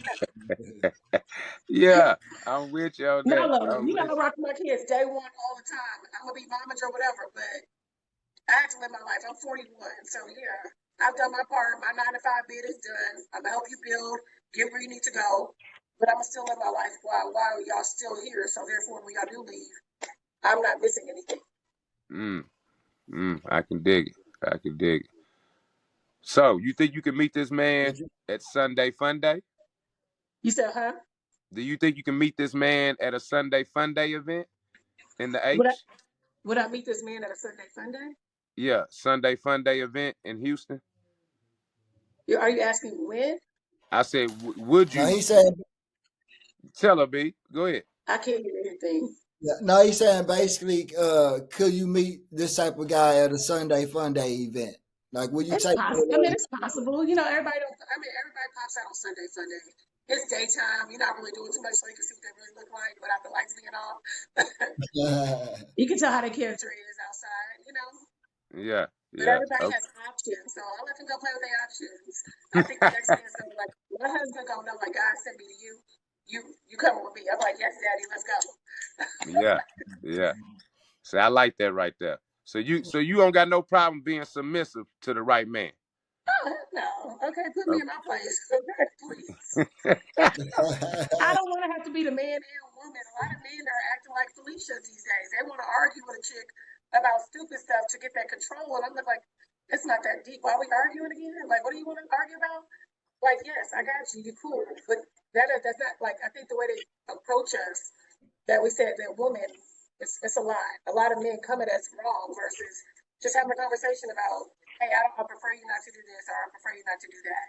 S2: Yeah, I'm with you on that.
S3: No, I rock my kids day one all the time. I'm gonna be mama or whatever, but I have to live my life. I'm 41, so yeah, I've done my part. My 9 to 5 bid is done. I'm gonna help you build, get where you need to go, but I'm gonna still live my life while y'all still here. So therefore, when y'all do leave, I'm not missing anything.
S2: I can dig it. I can dig it. So, you think you can meet this man at Sunday Fun Day?
S3: You said, huh?
S2: Do you think you can meet this man at a Sunday Fun Day event in the H?
S3: Would I meet this man at a Sunday Fun Day?
S2: Yeah, Sunday Fun Day event in Houston.
S3: Are you asking when?
S2: I said, would you?
S1: No, he said.
S2: Tell her, B. Go ahead.
S3: I can't hear anything.
S1: Yeah, no, he's saying basically, could you meet this type of guy at a Sunday Fun Day event? Like, will you take?
S3: It's possible. Everybody pops out on Sunday Fun Day. It's daytime. You're not really doing too much, so you can see what they really look like without the lights being off. You can tell how the character is outside.
S2: Yeah.
S3: But everybody has options, so I'll let them go play with their options. I think the next thing is gonna be like, my husband gonna know, like, God sent me to you. You coming with me? I'm like, yes, Daddy, let's go.
S2: Yeah. So I like that right there. So you don't got no problem being submissive to the right man.
S3: Oh, no. Okay, put me in my place. Okay, please. I don't want to have to be the man and woman. A lot of men are acting like Felicia these days. They want to argue with a chick about stupid stuff to get that control. And I'm like, it's not that deep. Why are we arguing again? Like, what do you want to argue about? Like, yes, I got you. You're cool. But that's not, like, I think the way they approach us, that we said that woman, it's a lot. A lot of men come at us wrong versus just having a conversation about, hey, I prefer you not to do this, or I prefer you not to do that.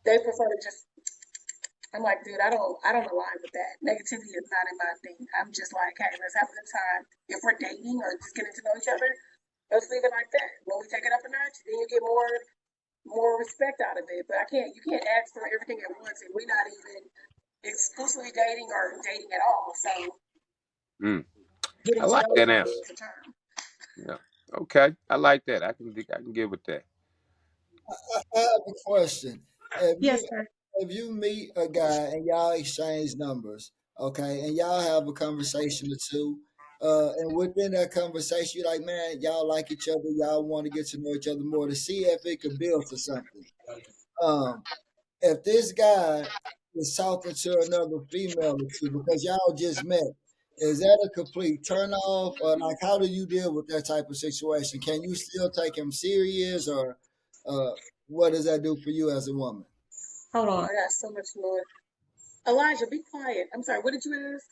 S3: They prefer to just. I'm like, dude, I don't align with that. Negativity is not in my thing. I'm just like, hey, let's have a good time. If we're dating or just getting to know each other, let's leave it like that. When we take it up a notch, then you get more respect out of it. But you can't ask for everything at once, and we're not even exclusively dating or dating at all. So.
S2: I like that answer. Yeah. Okay. I like that. I can get with that.
S1: I have a question.
S3: Yes, sir.
S1: If you meet a guy and y'all exchange numbers, okay, and y'all have a conversation or two, and within that conversation, you're like, man, y'all like each other, y'all want to get to know each other more to see if it could build to something. If this guy is talking to another female or two because y'all just met, is that a complete turn off? Or like, how do you deal with that type of situation? Can you still take him serious, or what does that do for you as a woman?
S3: Hold on, I got so much noise. Elijah, be quiet. I'm sorry. What did you ask?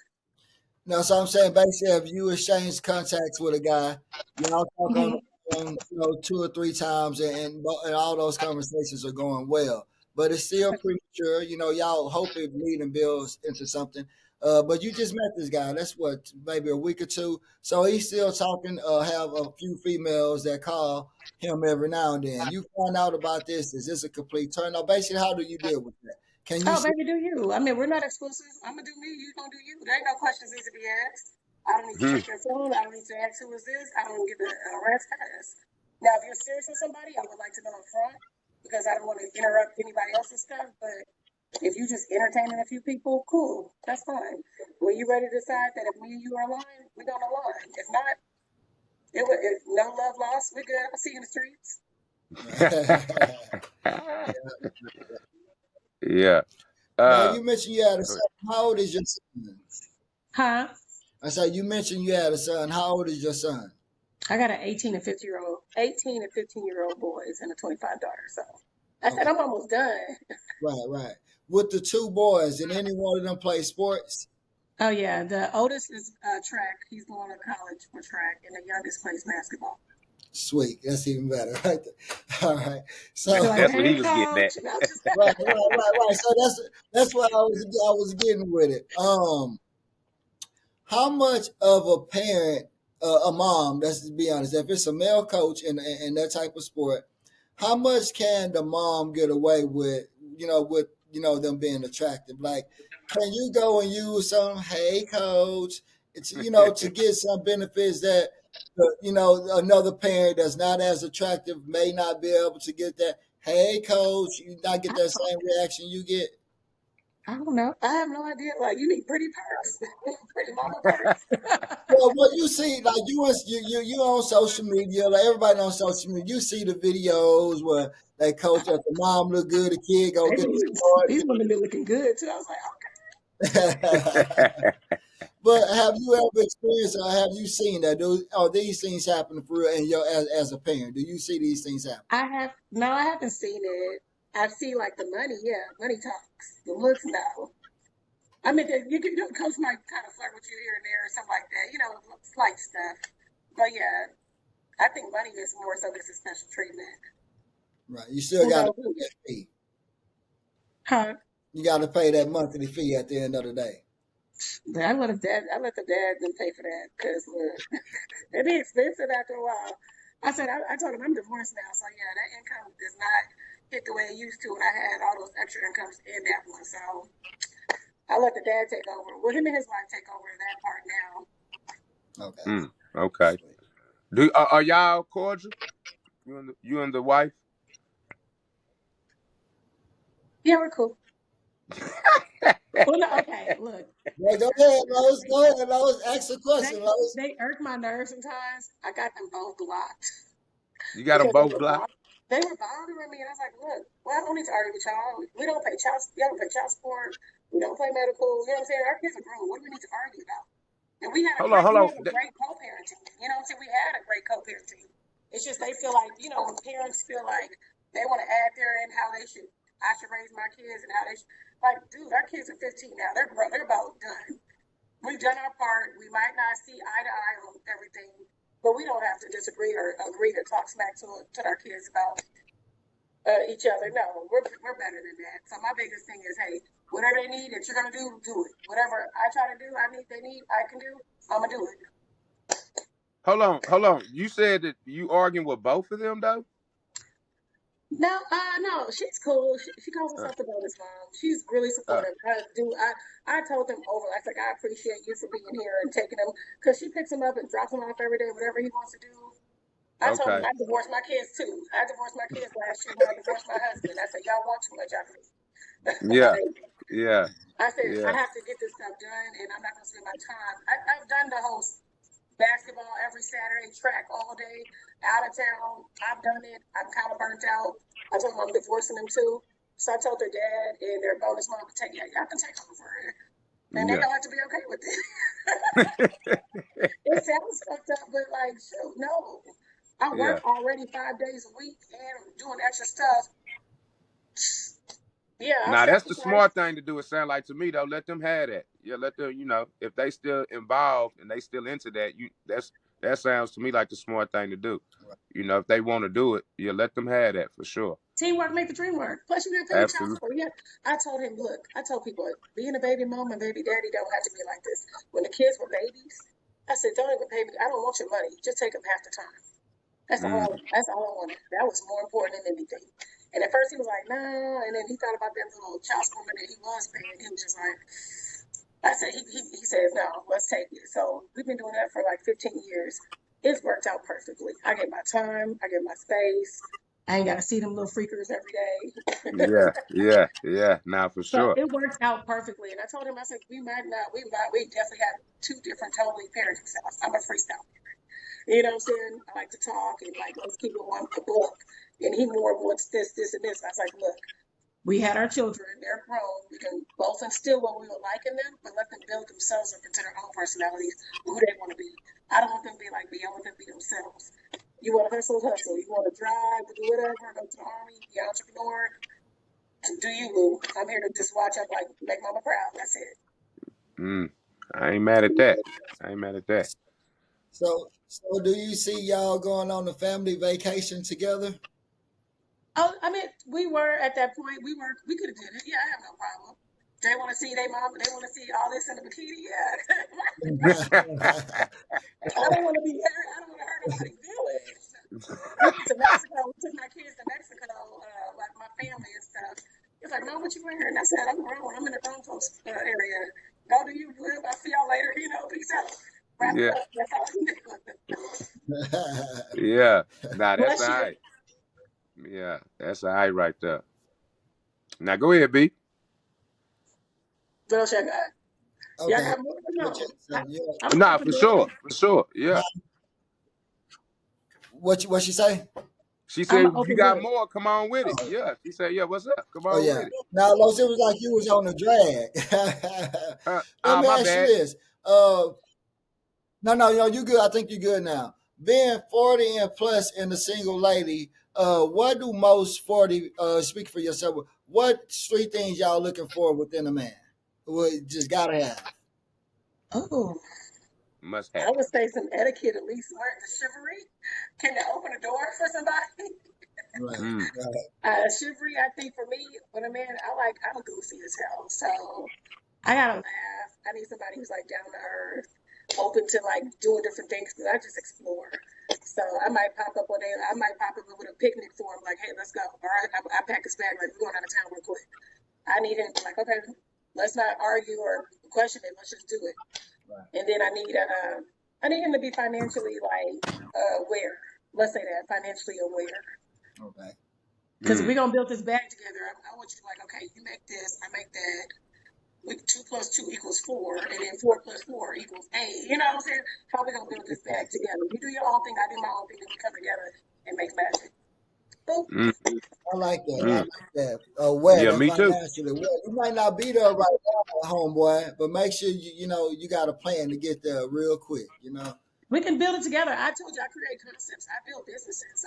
S1: No, so I'm saying basically, if you exchange contacts with a guy, y'all talk on the phone, 2 or 3 times, and all those conversations are going well. But it's still premature. Y'all hope it lead and builds into something. But you just met this guy. That's what, maybe a week or two. So he's still talking. Have a few females that call him every now and then. You find out about this. Is this a complete turn? Now, basically, how do you deal with that? Can you
S3: Oh,
S1: see?
S3: baby, do you? I mean, we're not exclusive. I'm gonna do me. You gonna do you. There ain't no questions need to be asked. I don't need to check your phone. I don't need to ask who is this. I don't give a rat's ass. Now, if you're serious with somebody, I would like to know up front because I don't want to interrupt anybody else's stuff. But if you just entertaining a few people, cool, that's fine. When you ready to decide that if me and you are aligned, we're gonna align. If not, if no love lost, we're good. I'll see you in the streets.
S2: Yeah.
S1: Now you mentioned you had a son. How old is your son?
S3: Huh?
S1: I said you mentioned you had a son. How old is your son?
S3: I got an 18 and 15-year-old boys and a 25 daughter. So I said I'm almost done.
S1: Right. With the 2 boys, did any one of them play sports?
S3: Oh yeah, the oldest is track. He's going to college for track, and the youngest plays basketball.
S1: Sweet, that's even better, right there. All right, so
S2: that's what he was getting at.
S1: right. So that's what I was getting with it. How much of a parent, a mom, let's just be honest, if it's a male coach in that type of sport, how much can the mom get away with, them being attractive? Like, can you go and use some, hey, coach, it's, to get some benefits that, another parent that's not as attractive may not be able to get that, hey, coach, you not get that same reaction you get?
S3: I don't know. I have no idea. Like, you need pretty perks, pretty mama perks.
S1: Well, what you see, like you on social media, like everybody on social media, you see the videos where they coach at the mom look good, the kid go get the
S3: These women be looking good too. I was like,
S1: sport. But have you ever experienced or have you seen that? These things happen for real? And as a parent, do you see these things happen?
S3: I haven't seen it. I've seen like the money. Yeah, money talks. The looks, no. I mean, coach might kind of flirt with you here and there or something like that. Slight stuff. But yeah, I think money is more so this is special treatment.
S1: Right. You still got to pay that fee.
S3: Huh?
S1: You got to pay that monthly fee at the end of the day.
S3: I let the dad them pay for that because it'd be expensive after a while. I said I told him I'm divorced now, so yeah, that income does not hit the way it used to when I had all those extra incomes in that one. So I let the dad take over. Well, him and his wife take over that part now.
S1: Okay.
S2: Okay. Are y'all cordial? You and the wife?
S3: Yeah, we're cool. Well, no, okay, look.
S1: Yeah, go ahead, Lois. Go ahead, Lois. Ask a question, Lois.
S3: They irk my nerves sometimes. I got them both blocked.
S2: You got them both blocked?
S3: They were bothering me, and I was like, look, well, I don't need to argue with y'all. We don't pay child support. We don't pay medical. You know what I'm saying? Our kids are grown. What do we need to argue about? And we had a great co-parenting. You know what I'm saying? We had a great co-parenting. It's just they feel like, when parents feel like they want to add their in how I should raise my kids and how they should. Like, dude, our kids are 15 now. They're about done. We've done our part. We might not see eye to eye on everything, but we don't have to disagree or agree to talk smack to our kids about each other. No, we're better than that. So my biggest thing is, hey, whatever they need that you're gonna do it. Whatever I try to do, I can do, I'm gonna do it.
S2: Hold on. You said that you arguing with both of them though?
S3: No, she's cool. She calls herself the bonus mom. She's really supportive. I told them over. I said, I appreciate you for being here and taking him because she picks him up and drops him off every day, whatever he wants to do. I told him I divorced my kids too. I divorced my kids last year when I divorced my husband. I said, y'all want too much out of me.
S2: Yeah.
S3: I said, I have to get this stuff done, and I'm not going to spend my time. I've done the whole basketball every Saturday, track all day, out of town. I've done it. I'm kind of burnt out. I told them I'm divorcing them too. So I told their dad and their bonus mom to y'all can take over it. And they don't have to be okay with it. It sounds fucked up, but like, shoot, no. I work already 5 days a week and doing extra stuff. Yeah, I
S2: Now that's the
S3: sacrificed.
S2: smart thing to do. It sound like to me though. Let them have that. Yeah, let them. If they still involved and they still into that, that sounds to me like the smart thing to do. If they want to do it, let them have that for sure.
S3: Teamwork make the dream work. Plus, you got to pay your child
S2: Absolutely.
S3: support. Yeah, I told him, look, I told people, being a baby mama and baby daddy don't have to be like this. When the kids were babies, I said, don't even pay me. I don't want your money. Just take them half the time. That's all. That's all I wanted. That was more important than anything. And at first he was like, nah. And then he thought about that little child support money that he was paying. He was just like, I said, he says, no, let's take it. So we've been doing that for like 15 years. It's worked out perfectly. I get my time. I get my space. I ain't got to see them little freakers every day.
S2: Yeah. Now for
S3: So
S2: sure.
S3: it worked out perfectly. And I told him, I said, we definitely have two different totally parenting styles. I'm a freestyle parent. You know what I'm saying? I like to talk and like, let's keep it one a book. And he more wants this, and this. I was like, look, we had our children, they're grown. We can both instill what we would like in them, but let them build themselves up into their own personalities, who they want to be. I don't want them to be like me. I want them to be themselves. You want to hustle, hustle. You want to drive, do whatever, go to the army, be an entrepreneur. Do you, boo? I'm here to just watch up, like, make mama proud. That's it.
S2: I ain't mad at that.
S1: So do you see y'all going on a family vacation together?
S3: Oh, I mean, we were at that point. We could have did it. Yeah, I have no problem. They want to see their mom. They want to see all this in the bikini. Yeah. I don't want to be hurt. I don't want to hurt nobody's feelings. We went to Mexico. We took my kids to Mexico, like my family and stuff. It's like, Mom, what you wearing? And I said, I'm grown. I'm in the grown folks area. Go do you live? I'll see y'all later. Peace out. Wrap it up. That's all we do.
S2: Yeah. Nah, that's
S3: Bless
S2: all
S3: you.
S2: right. Yeah, that's all right right there. Now go ahead, B.
S3: What else y'all got?
S1: Okay.
S3: Y'all got more? No.
S2: Nah, for sure. Yeah.
S1: What she say?
S2: She said,
S3: I'm
S2: you
S3: open
S2: got
S3: book.
S2: more, come on with it. Yeah. She said, yeah, what's up? Come on
S1: Yeah.
S2: with it.
S1: Now, Los, it was like you was on the drag. Let me
S2: my
S1: ask
S2: bad.
S1: you this. No, you good. I think you're good now. Being 40 and plus and a single lady, what do most 40, speak for yourself, what three things y'all looking for within a man? We just gotta have.
S3: Oh.
S2: Must
S3: I
S2: have.
S3: would say some etiquette, at least learn the chivalry. Can you open a door for somebody?
S1: Right.
S3: Chivalry, I think for me, when I'm goofy as hell. So I gotta laugh. I need somebody who's like down to earth, open to like doing different things because I just explore. So I might pop up one day. I might pop up with a picnic for him, like, hey, let's go. All right, I pack his bag, like, we're going out of town real quick. I need him to like, okay, let's not argue or question it. Let's just do it. Right. And then I need him to be financially like aware. Let's say that, financially aware. Okay. Because we're gonna build this bag together. I want you to like, okay, you make this, I make that. 2 + 2 = 4, and then 4 + 4 = 8. You know what I'm saying? How we gonna build this bag together? You do your own thing, I do my own thing, and we come together and make magic.
S1: I like that. I like that.
S2: Yeah, me too.
S1: Financially well. You might not be there right now, homeboy, but make sure you got a plan to get there real quick.
S3: We can build it together. I told you I create concepts. I build businesses.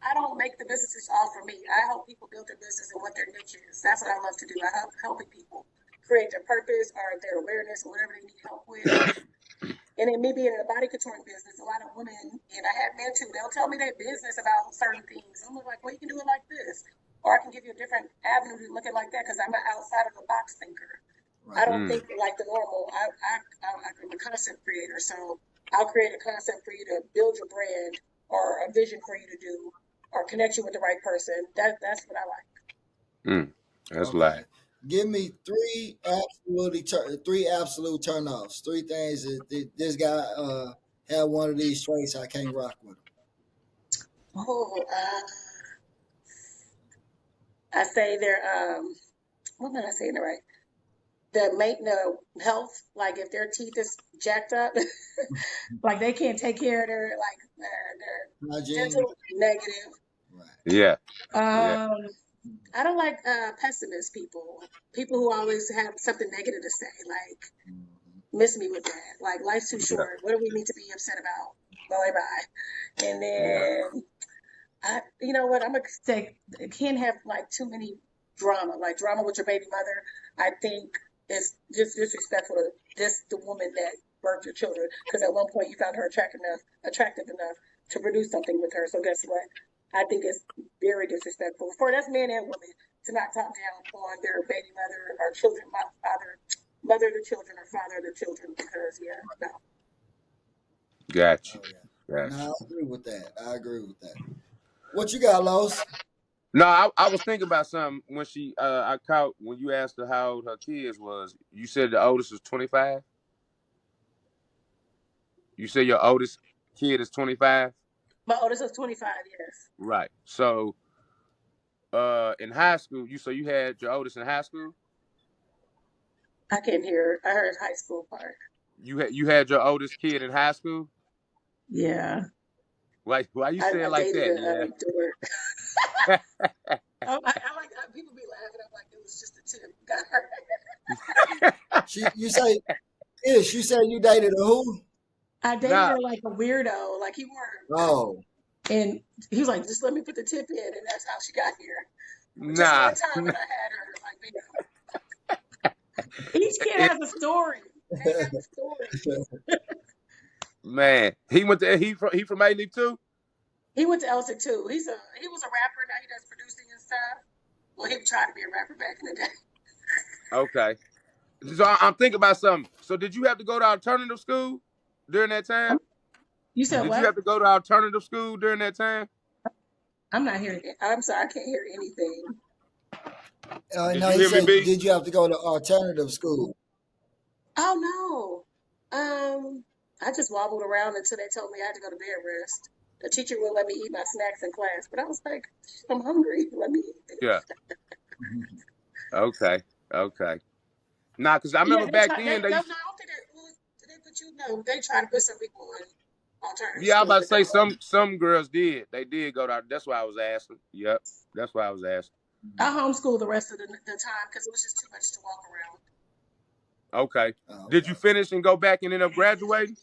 S3: I don't make the businesses all for me. I help people build their business and what their niche is. That's what I love to do. I help helping people create their purpose or their awareness or whatever they need help with. And then me being in a body contouring business, a lot of women, and I have men too, they'll tell me their business about certain things. I'm like, well, you can do it like this. Or I can give you a different avenue to look at it like that because I'm an outside of the box thinker. Right. I don't think like the normal. I'm a concept creator, so I'll create a concept for you to build your brand or a vision for you to do or connect you with the right person. That's what I like.
S2: That's like.
S1: Give me three absolute turnoffs. Three things that this guy have one of these traits I can't rock with him.
S3: Oh, I say they're what am I saying it right? The health, like if their teeth is jacked up, like they can't take care of their dental negative.
S2: Right. Yeah.
S3: I don't like pessimist people who always have something negative to say, like miss me with that. Like life's too short. What do we need to be upset about? Bye. And then you know what? I'm gonna say can't have like too many drama, like drama with your baby mother, I think is just disrespectful to the woman that birthed your children. Because at one point you found her attractive enough to produce something with her. So guess what? I think it's very disrespectful for that's men and women to not talk down on their baby mother or children, mother the children or father the children, because no.
S2: Gotcha.
S1: Oh, yeah.
S2: Gotcha.
S1: No, I agree with that. What you got, Los?
S2: No, I was thinking about something when I caught when you asked her how old her kids was. You said the oldest was 25. You said your oldest kid is 25.
S3: My oldest is 25. Yes.
S2: Right. So, in high school, you had your oldest in high school.
S3: I can't hear. I heard high school part.
S2: You had your oldest kid in high school.
S3: Yeah.
S2: Why you say it like that?
S3: Yeah. I like people be laughing. I'm like, it was just a tip.
S1: You said you dated a who?
S3: I dated her like a weirdo. Like he wore.
S1: Oh.
S3: And he was like, just let me put the tip in, and that's how she got here. Just one time when I had her, like, each kid has a story. They have a story.
S2: Man, he from A-Leaf too.
S3: He went to Elsa too. He was a rapper. Now he does producing and stuff. Well, he tried to be a rapper back in the day.
S2: Okay. So I'm thinking about something. So did you have to go to alternative school during that time?
S3: You said what?
S2: Did you have to go to alternative school during that time?
S3: I'm not hearing it. I'm sorry, I can't hear anything.
S1: No, he said, did you have to go to alternative school?
S3: Oh no. I just wobbled around until they told me I had to go to bed rest. The teacher would let me eat my snacks in class, but I was like, I'm hungry. Let me eat.
S2: Yeah. Okay. Nah, because I remember back then they used to...
S3: I don't think they put you. No, they try to put some people in alternative.
S2: Yeah, I was about to say some girls did. They did go to. That's why I was asking. Yep, that's why I was asking.
S3: I homeschooled the rest of the time because it was just too much to walk around.
S2: Okay. Did you finish and go back and end up graduating?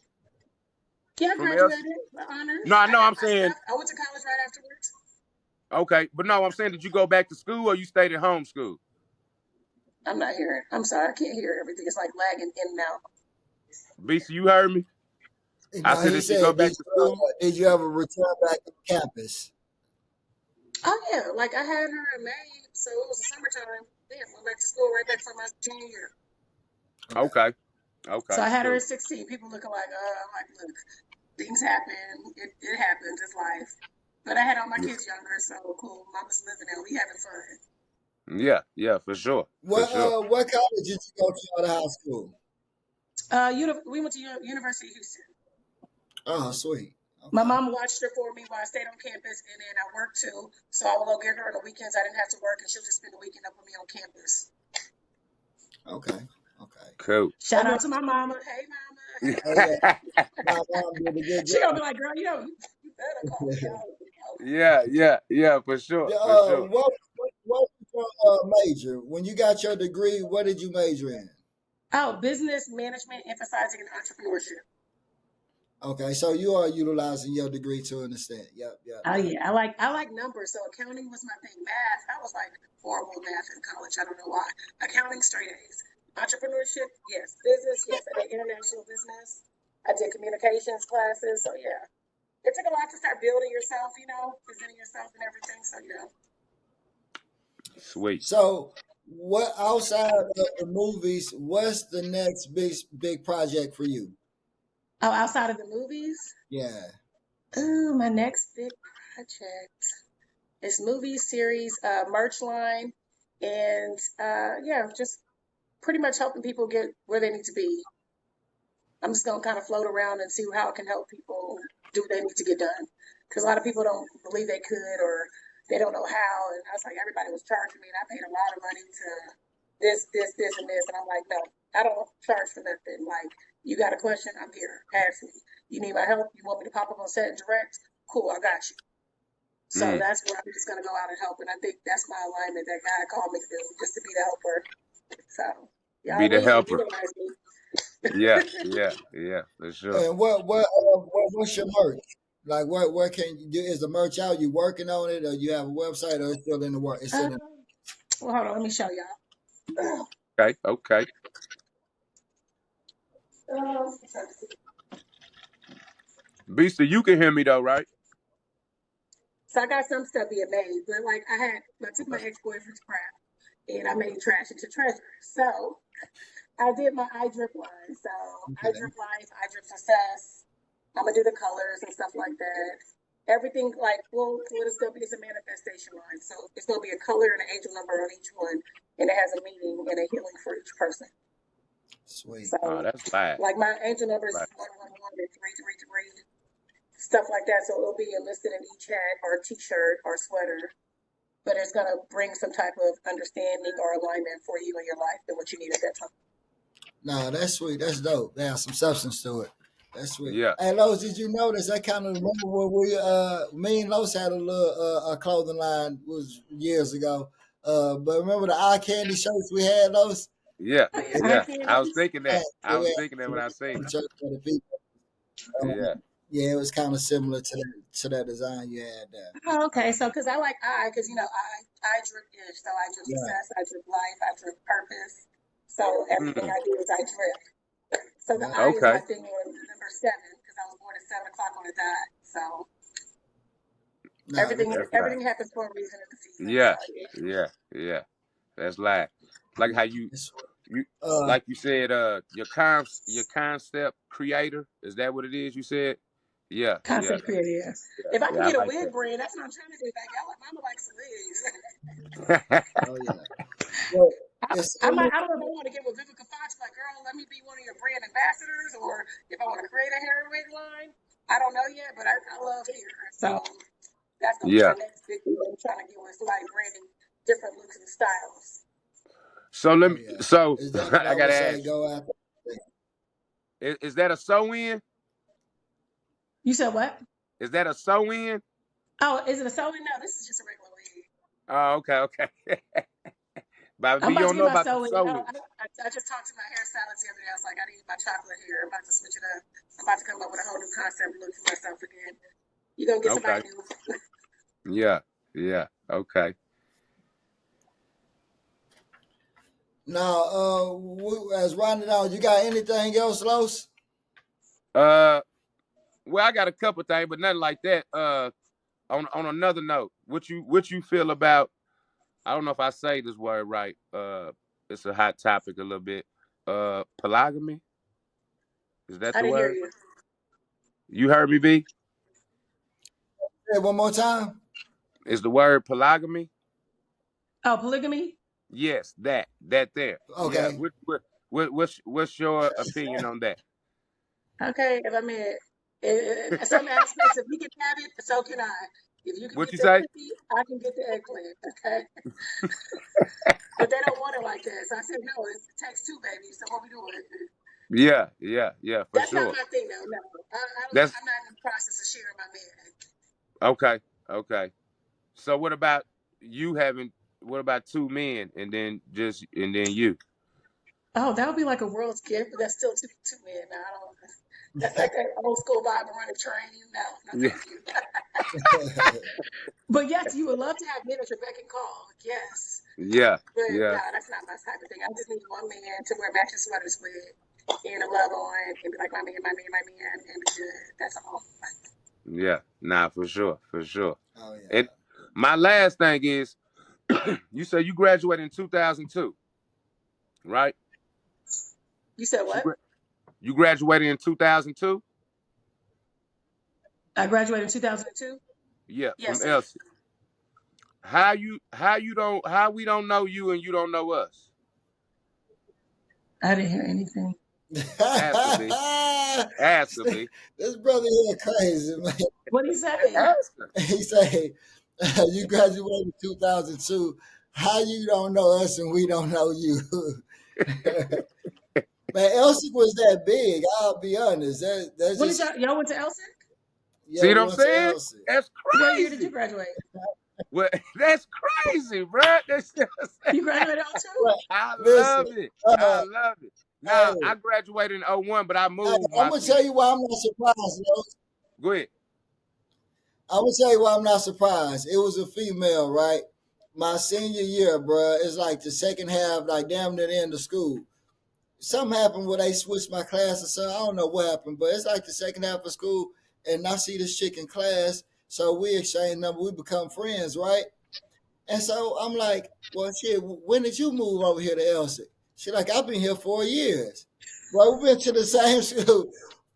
S3: Yeah, I graduated with honors.
S2: No, I'm saying.
S3: I went to college right afterwards.
S2: Okay, but no, I'm saying, did you go back to school or you stayed at home school?
S3: I'm not hearing. I'm sorry, I can't hear everything. It's like lagging in and out.
S2: BC, you heard me? I said, did you go back to school?
S1: Did you ever return back to campus?
S3: Oh, yeah. Like, I had her in May, so it was the summertime. Yeah, went back to school right back for my junior year.
S2: Okay.
S3: So I had her at 16. People looking like, I'm like, look, things happen. It happens. It's life. But I had all my kids younger, so cool. Mama's living now. We having fun.
S2: Yeah, for sure.
S1: What college did you go to out of high school?
S3: We went to University of Houston.
S1: Oh, sweet.
S3: Okay. My mom watched her for me while I stayed on campus, and then I worked too. So I would go get her on the weekends. I didn't have to work, and she'll just spend the weekend up with me on campus.
S1: Okay.
S2: Cool.
S3: Shout out to my mama. Hey, mama. My mom did a good job. She gonna be like, girl, you better call me out.
S2: Yeah, for sure.
S1: What was your major? When you got your degree, what did you major in?
S3: Oh, business management, emphasizing entrepreneurship.
S1: Okay, so you are utilizing your degree to an extent. Yep.
S3: Oh yeah, I like numbers. So accounting was my thing. Math, I was like horrible at math in college. I don't know why. Accounting, straight A's. Entrepreneurship, yes. Business, yes. I did international business. I did communications classes. So yeah, it took a lot to start building yourself. Presenting yourself and everything. So yeah.
S2: Sweet.
S1: So, what outside of the movies? What's the next big project for you?
S3: Oh, outside of the movies?
S1: Yeah.
S3: Oh, my next big project is movie series, merch line, and just pretty much helping people get where they need to be. I'm just gonna kind of float around and see how it can help people do what they need to get done. Because a lot of people don't believe they could, or they don't know how. And I was like, everybody was charging me, and I paid a lot of money to this, and this. And I'm like, no, I don't charge for nothing. Like, you got a question? I'm here. Ask me. You need my help? You want me to pop up on set and direct? Cool, I got you. So that's where I'm just going to go out and help. And I think that's my alignment that God called me to do, just to be the helper. So,
S2: be the helper. Yeah, for sure.
S1: And what's your merch? Like, what can you do? Is the merch out? You working on it, or you have a website, or it's still in the work?
S3: Well, hold on, let me show y'all.
S2: Okay. Beast, you can hear me though, right?
S3: So I got some stuff being made, but like I took my ex-boyfriend's crap and I made trash into treasure. So I did my iDrip line. So iDrip life, iDrip success. I'm gonna do the colors and stuff like that. Everything like what it's gonna be is a manifestation line. So it's gonna be a color and an angel number on each one, and it has a meaning and a healing for each person.
S1: Sweet.
S3: So
S2: that's live.
S3: like my angel number is 111 and 333, stuff like that. So it'll be enlisted in each hat or T-shirt or sweater, but it's gonna bring some type of understanding or alignment for you in your life and what you need at that time.
S1: No, that's sweet. That's dope. They have some substance to it. That's sweet.
S2: Yeah.
S1: Hey, Los, did you notice? I kind of remember when me and Los had a little a clothing line was years ago. But remember the eye candy shirts we had, Los?
S2: Yeah. I was thinking that. I was thinking that when I seen it.
S1: Yeah, it was kind of similar to that design you had there.
S3: Oh, okay. So, because I like because I drip ish. So I drip success, I drip life, I drip purpose. So everything I do is I drip. So the eye is my thing on number 7 because I was born at 7 o'clock on the dot. So everything happens for a reason in the
S2: season. Yeah. That's like how you like you said, your concept creator. Is that what it is? You said. Yeah.
S3: Concept creator, yeah. If I can get a wig brand, that's what I'm trying to do. Like, Mama likes some wigs.
S1: Oh yeah. Well,
S3: I don't know if I want to get with Vivica Fox, like, girl, let me be one of your brand ambassadors, or if I want to create a hair wig line. I don't know yet, but I love hair. So that's gonna be the next big thing I'm trying to get with somebody branding different looks and styles.
S2: So I gotta ask. Is that a sew-in?
S3: You said what?
S2: Is that a sew-in?
S3: Oh, is it a sew-in? No, this is just a regular wig.
S2: Oh, okay. But
S3: I'm
S2: you don't know about the
S3: sew-in. I just talked to my hairstylist the other day. I was like, I need my chocolate hair. I'm about to switch it up. I'm about to come up with a whole new concept look for myself again. You gonna get somebody new.
S2: Yeah. Okay.
S1: Now, as rounding out, you got anything else, Los?
S2: Well, I got a couple things, but nothing like that. On another note, what you feel about? I don't know if I say this word right. It's a hot topic a little bit. Polygamy. Is that the word?
S3: Hear you.
S2: You heard me, B?
S1: Say it one more time.
S2: Is the word polygamy?
S3: Oh, polygamy?
S2: Yes, that there.
S1: Okay.
S2: Yeah. What's your opinion on that?
S3: Okay, if I mean, in some aspects, if you can have it, so can I. If you can
S2: what
S3: get
S2: you say?
S3: Cookie, I can get the eggplant. Okay. But they don't want it like that. So I said, no, it takes 2 babies. So what we doing?
S2: Yeah, for
S3: That's
S2: sure.
S3: not my thing, though. No, I'm not in the process of sharing my man.
S2: Okay. So what about you having? What about 2 men and then you?
S3: Oh, that would be like a world's gift, but that's still 2 men. No, I don't. That's like that old school vibe of running train. No, thank you. But yes, you would love to have men at your beck and call. Yes.
S2: Yeah.
S3: But no, that's not my type of thing. I just need one man to wear matching sweaters with and a love on and be like my man, and be good. That's all.
S2: Yeah. Nah, for sure.
S1: Oh yeah.
S2: And my last thing is, you say you graduated in 2002, right?
S3: You said what?
S2: You graduated in 2002?
S3: I graduated in 2002?
S2: Yeah,
S3: yes,
S2: from Elsie. How we don't know you and you don't know us?
S3: I didn't hear anything.
S2: Has to be.
S1: This brother here crazy, man.
S3: What did he say?
S1: He say, you graduated in 2002. How you don't know us and we don't know you? Man, Elsie was that big. I'll be honest. That's
S3: what did y'all went to Elsie?
S1: Yeah,
S2: see what I'm saying? That's crazy.
S3: What year did you graduate?
S2: Well, that's crazy, bro.
S3: You graduated in 02?
S2: I love it. Now, I graduated in 01, but I moved.
S1: I'm going to tell you why I'm not surprised, Los.
S2: Go ahead.
S1: I'm going to tell you why I'm not surprised. It was a female, right? my senior year, bro, it's like the second half, like damn near the end of school. Something happened where they switched my class or something. I don't know what happened, but it's like the second half of school, and I see this chick in class. So we exchange numbers, we become friends, right? And so I'm like, well, shit, when did you move over here to Elsie? She like, I've been here 4 years. Well, we've been to the same school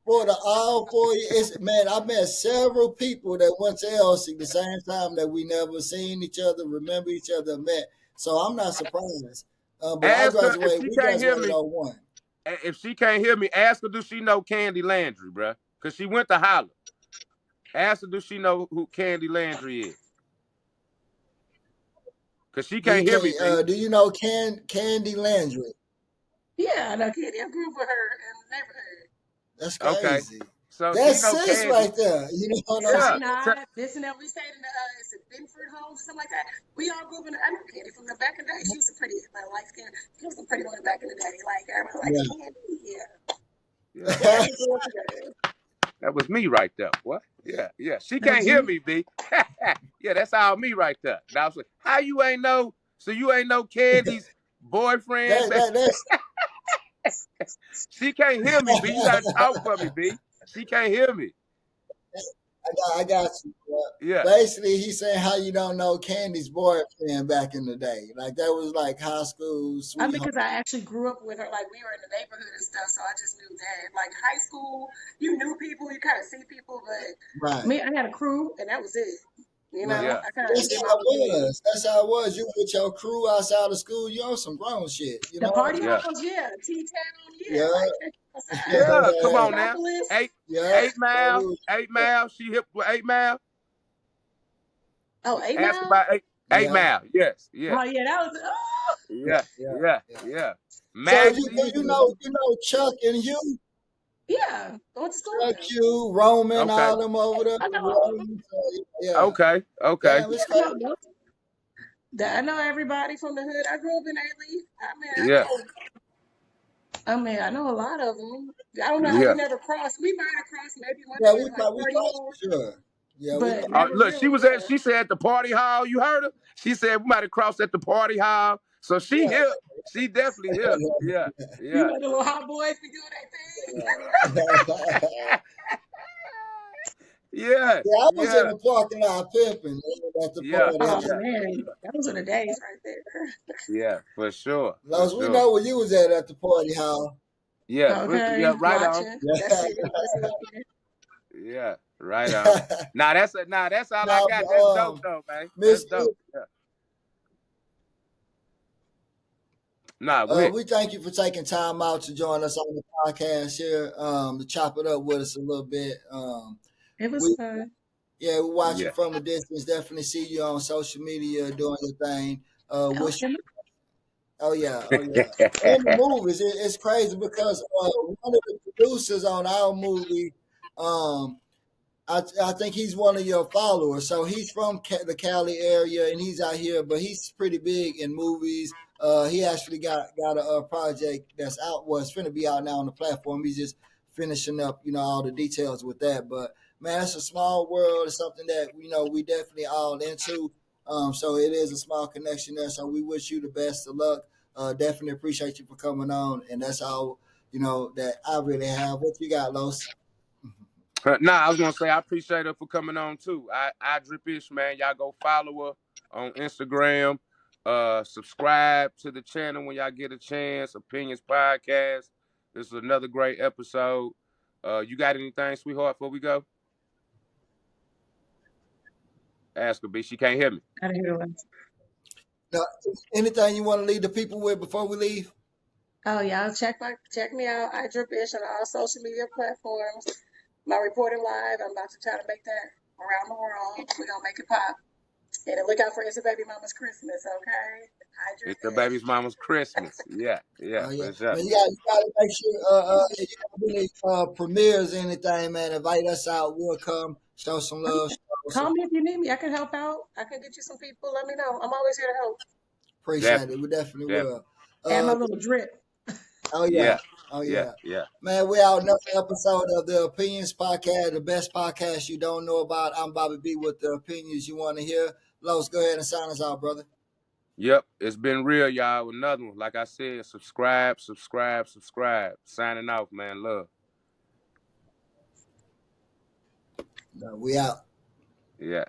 S1: for the all 4 years. Man, I met several people that went to Elsie the same time that we never seen each other, remember each other, met. So I'm not surprised. But I
S2: Ask her if
S1: graduated.
S2: she
S1: We
S2: can't hear
S1: graduated
S2: me.
S1: '01.
S2: If she can't hear me, ask her, do she know Candy Landry, bruh? Because she went to Holler. Ask her, do she know who Candy Landry is? Because she can't hear me, B.
S1: Do you know Candy Landry?
S3: Yeah, I know Candy. I grew up with her in the neighborhood.
S1: That's
S2: Okay.
S1: crazy.
S2: So she
S1: That's
S2: know
S1: sis
S2: Candy.
S1: right there. You know what I'm
S2: Yeah.
S1: saying?
S3: Sinai, this and that. We stayed in the is it Benford homes or something like that. We all grew up in. I know Candy from the back in the day. She was a pretty, light skin. She was a pretty one back in the day. Like everybody like Candy. Yeah.
S2: Yeah.
S3: Yeah, we grew up together.
S2: That was me right there. What? Yeah, yeah. She
S3: That
S2: can't
S3: was
S2: hear
S3: you.
S2: me, B. Yeah, that's all me right there. Now I was like, how you ain't know? So you ain't know Candy's boyfriend?
S1: That's
S2: She can't hear me, B. You gotta talk for me, B. She can't hear me.
S1: I got you. Bro.
S2: Yeah.
S1: Basically, he's saying how you don't know Candy's boyfriend back in the day. Like that was like high school sweetheart.
S3: Because I actually grew up with her. Like we were in the neighborhood and stuff, so I just knew that. Like high school, you knew people, you kind of see people, but
S1: Right.
S3: me, I had a crew, and that was it. You know,
S2: Yeah.
S3: I kind
S1: That's
S3: of did my
S1: how it
S3: own thing.
S1: was. That's how it was. You with your crew outside of school, you on some grown shit. You
S3: The
S1: know?
S3: party
S2: Yeah.
S3: house, yeah. T-Town, yeah.
S1: Yeah.
S3: Like
S2: Yeah. Come on now.
S3: Metropolis.
S1: Yeah.
S2: 8 Mile. She hit with 8 Mile.
S3: Oh, 8
S2: Ask
S3: Mile?
S2: about 8
S1: Yeah.
S2: Mile. Yes. Yeah.
S3: Oh, yeah, that was, oh.
S2: Yeah.
S1: Yeah.
S2: Yeah.
S1: So
S2: Maxie.
S1: you know Chuck and you,
S3: Yeah, I went to school with
S1: Chuck,
S3: them.
S1: you, Roman,
S2: Okay.
S1: all them over there.
S3: I know all of them.
S1: Yeah.
S2: Okay.
S1: Damn, it's
S3: Yeah,
S1: crazy.
S3: I know everybody from the hood. I grew up in A-Lee.
S2: Yeah.
S3: I know a lot of them. I don't know how we
S2: Yeah.
S3: never crossed. We might have crossed maybe one
S1: Yeah,
S3: day at like
S1: we
S3: party
S1: close
S3: hall,
S1: for sure. Yeah, we
S3: but never
S2: Look,
S3: really. Yeah.
S2: she said at the party hall. You heard her? She said we might have crossed at the party hall. So she
S1: yeah.
S2: here. She definitely here. Yeah.
S3: You
S2: Yeah.
S3: know the little hot boys be doing their thing.
S2: Yes.
S1: Yeah, I was in
S2: Yeah.
S1: the parking lot pimping at the
S2: Yeah.
S1: party.
S3: Oh
S2: Yeah.
S3: man, those are the days right there.
S2: Yeah. For sure.
S1: Los, we know where you was at the party hall.
S2: Yeah.
S3: Okay,
S2: Yeah. Right on.
S3: watching.
S1: Yeah.
S3: That's it. That's it.
S2: Yeah. Right on. That's all I
S1: Now,
S2: got. That's dope though, man. That's
S1: Miss,
S2: dope. Yeah. Nah, go ahead.
S1: we thank you for taking time out to join us on the podcast here, to chop it up with us a little bit.
S3: It was fun.
S1: Yeah, we watch
S2: Yeah.
S1: you from a distance. Definitely see you on social media doing your thing. Wish
S3: Okay.
S1: Oh yeah. And the movies, it's crazy because one of the producers on our movie, I think he's one of your followers. So he's from the Cali area and he's out here, but he's pretty big in movies. He actually got a project that's out. Well, it's finna be out now on the platform. He's just finishing up, all the details with that. But man, it's a small world. It's something that we definitely all into. So it is a small connection there. So we wish you the best of luck. Definitely appreciate you for coming on, and that's all that I really have. What you got, Los?
S2: Nah, I was gonna say I appreciate her for coming on too. Idripish, man, y'all go follow her on Instagram. Subscribe to the channel when y'all get a chance. Opinions Podcast. This is another great episode. You got anything, sweetheart, before we go? Ask her, B. She can't hear me.
S3: I didn't hear one.
S1: Now, anything you want to leave the people with before we leave?
S3: Oh, y'all check me out. Idripish on all social media platforms. My reporting live. I'm about to try to make that around the world. We're gonna make it pop. And look out for It's a Baby Mama's Christmas, okay?
S2: It's the baby's mama's Christmas. Yeah,
S1: Oh yeah,
S2: for sure.
S1: man, you gotta make sure if you have any premieres, anything, man, invite us out. We'll come, show some love.
S3: Call me if you need me. I can help out. I can get you some people. Let me know. I'm always here to help.
S1: Appreciate it. We definitely will.
S3: And my little drip.
S1: Oh yeah. Oh yeah.
S2: Yeah.
S1: Man, we're out another episode of the Opinions Podcast, the best podcast you don't know about. I'm Bobby B with the opinions you want to hear. Los, go ahead and sign us out, brother.
S2: Yep, it's been real, y'all. Another one. Like I said, subscribe. Signing off, man. Love.
S1: We out.
S2: Yeah.